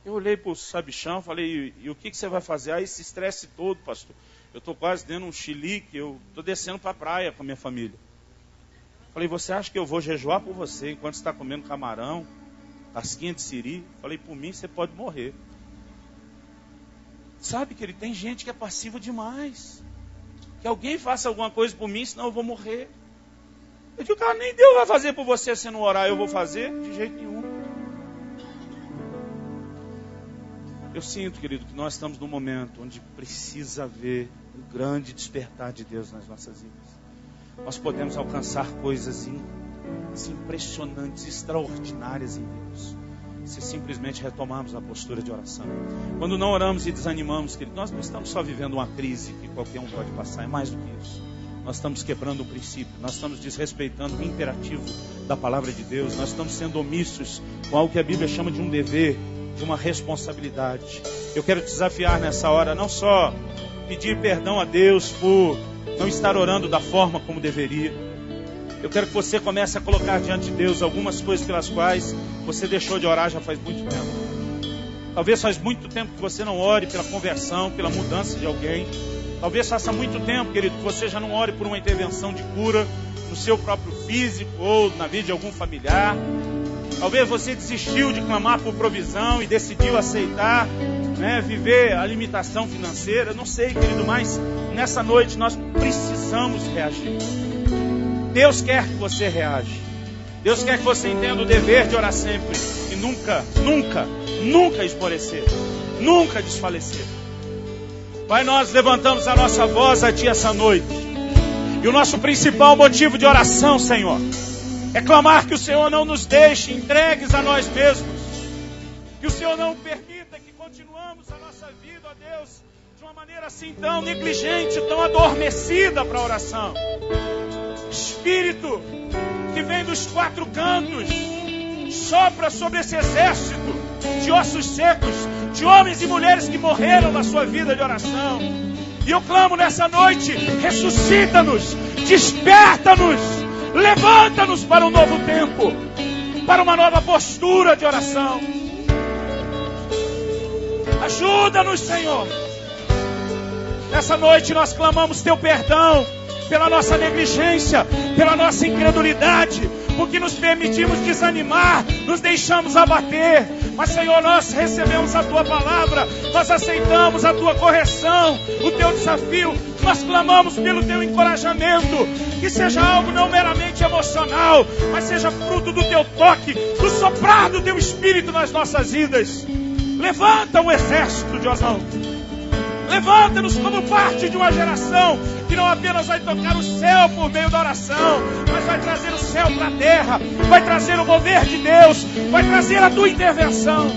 Eu olhei para o sabichão, falei, e o que você vai fazer? Ah, esse estresse todo, pastor. Eu estou quase dando um chilique, eu estou descendo para a praia com a minha família. Falei, você acha que eu vou jejuar por você enquanto você está comendo camarão, casquinha de siri? Falei, por mim você pode morrer. Sabe que ele tem gente que é passiva demais. Que alguém faça alguma coisa por mim, senão eu vou morrer. Eu digo, cara, nem Deus vai fazer por você se não orar, eu vou fazer? De jeito nenhum. Eu sinto, querido, que nós estamos num momento onde precisa haver um grande despertar de Deus nas nossas vidas. Nós podemos alcançar coisas impressionantes, extraordinárias em Deus, se simplesmente retomarmos a postura de oração. Quando não oramos e desanimamos, querido, nós não estamos só vivendo uma crise que qualquer um pode passar, é mais do que isso. Nós estamos quebrando o princípio, nós estamos desrespeitando o imperativo da palavra de Deus, nós estamos sendo omissos com algo que a Bíblia chama de um dever, de uma responsabilidade. Eu quero te desafiar nessa hora, não só pedir perdão a Deus por não estar orando da forma como deveria. Eu quero que você comece a colocar diante de Deus algumas coisas pelas quais você deixou de orar já faz muito tempo. Talvez faz muito tempo que você não ore pela conversão, pela mudança de alguém. Talvez faça muito tempo, querido, que você já não ore por uma intervenção de cura no seu próprio físico ou na vida de algum familiar. Talvez você desistiu de clamar por provisão e decidiu aceitar, viver a limitação financeira. Não sei, querido, mas nessa noite nós precisamos reagir. Deus quer que você reaja. Deus quer que você entenda o dever de orar sempre e nunca, nunca, nunca esmorecer, nunca desfalecer. Pai, nós levantamos a nossa voz a Ti essa noite. E o nosso principal motivo de oração, Senhor, é clamar que o Senhor não nos deixe entregues a nós mesmos. Que o Senhor não permita que continuamos a nossa vida, ó Deus, de uma maneira assim tão negligente, tão adormecida para a oração. Espírito que vem dos quatro cantos, sopra sobre esse exército de ossos secos, de homens e mulheres que morreram na sua vida de oração. E eu clamo nessa noite, ressuscita-nos, desperta-nos, levanta-nos para um novo tempo, para uma nova postura de oração. Ajuda-nos, Senhor. Nessa noite nós clamamos Teu perdão pela nossa negligência, pela nossa incredulidade, porque nos permitimos desanimar, nos deixamos abater. Mas, Senhor, nós recebemos a Tua palavra, nós aceitamos a Tua correção, o Teu desafio, nós clamamos pelo Teu encorajamento, que seja algo não meramente emocional, mas seja fruto do Teu toque, do soprar do Teu Espírito nas nossas vidas. Levanta um exército de oração. Levanta-nos como parte de uma geração que não apenas vai tocar o céu por meio da oração, mas vai trazer o céu para a terra, vai trazer o mover de Deus, vai trazer a Tua intervenção.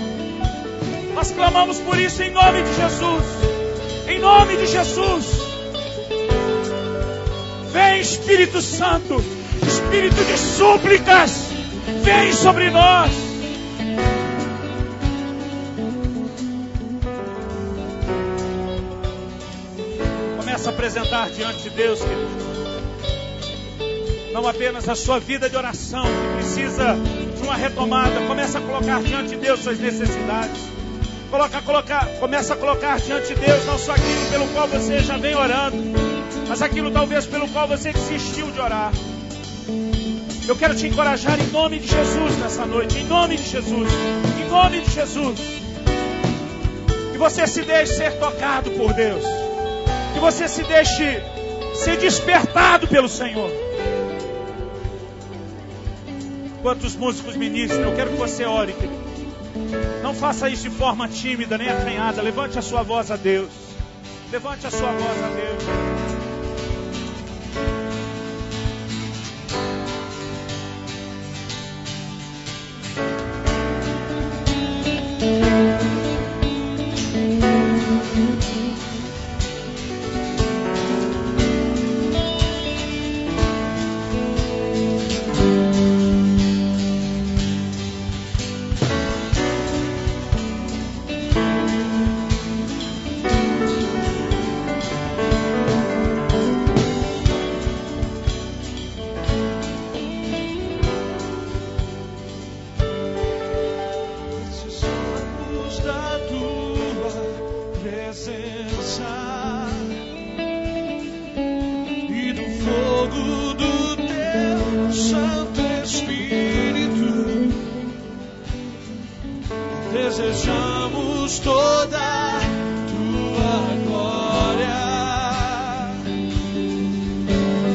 Nós clamamos por isso em nome de Jesus. Em nome de Jesus. Vem, Espírito Santo, Espírito de súplicas, vem sobre nós. Começa a apresentar diante de Deus, querido, não apenas a sua vida de oração, que precisa de uma retomada. Começa a colocar diante de Deus suas necessidades. Começa a colocar diante de Deus não só aquilo pelo qual você já vem orando, mas aquilo talvez pelo qual você desistiu de orar. Eu quero te encorajar em nome de Jesus nessa noite, em nome de Jesus, em nome de Jesus. Que você se deixe ser tocado por Deus, que você se deixe ser despertado pelo Senhor. Enquanto os músicos ministram, eu quero que você ore, querido. Não faça isso de forma tímida, nem acanhada. Levante a sua voz a Deus. Levante a sua voz a Deus. Desejamos toda Tua glória,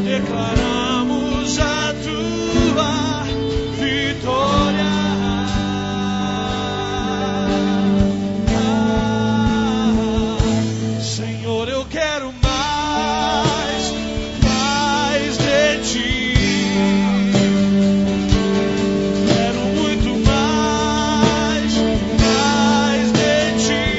declaramos a Tua vitória. Senhor, eu quero mais de Ti. Quero muito mais de Ti.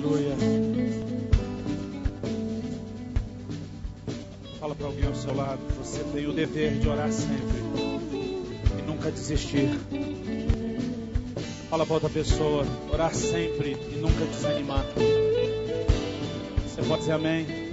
Aleluia. Fala para alguém ao seu lado. Você tem o dever de orar sempre e nunca desistir. Fala para outra pessoa. Orar sempre e nunca desanimar. Você pode dizer amém?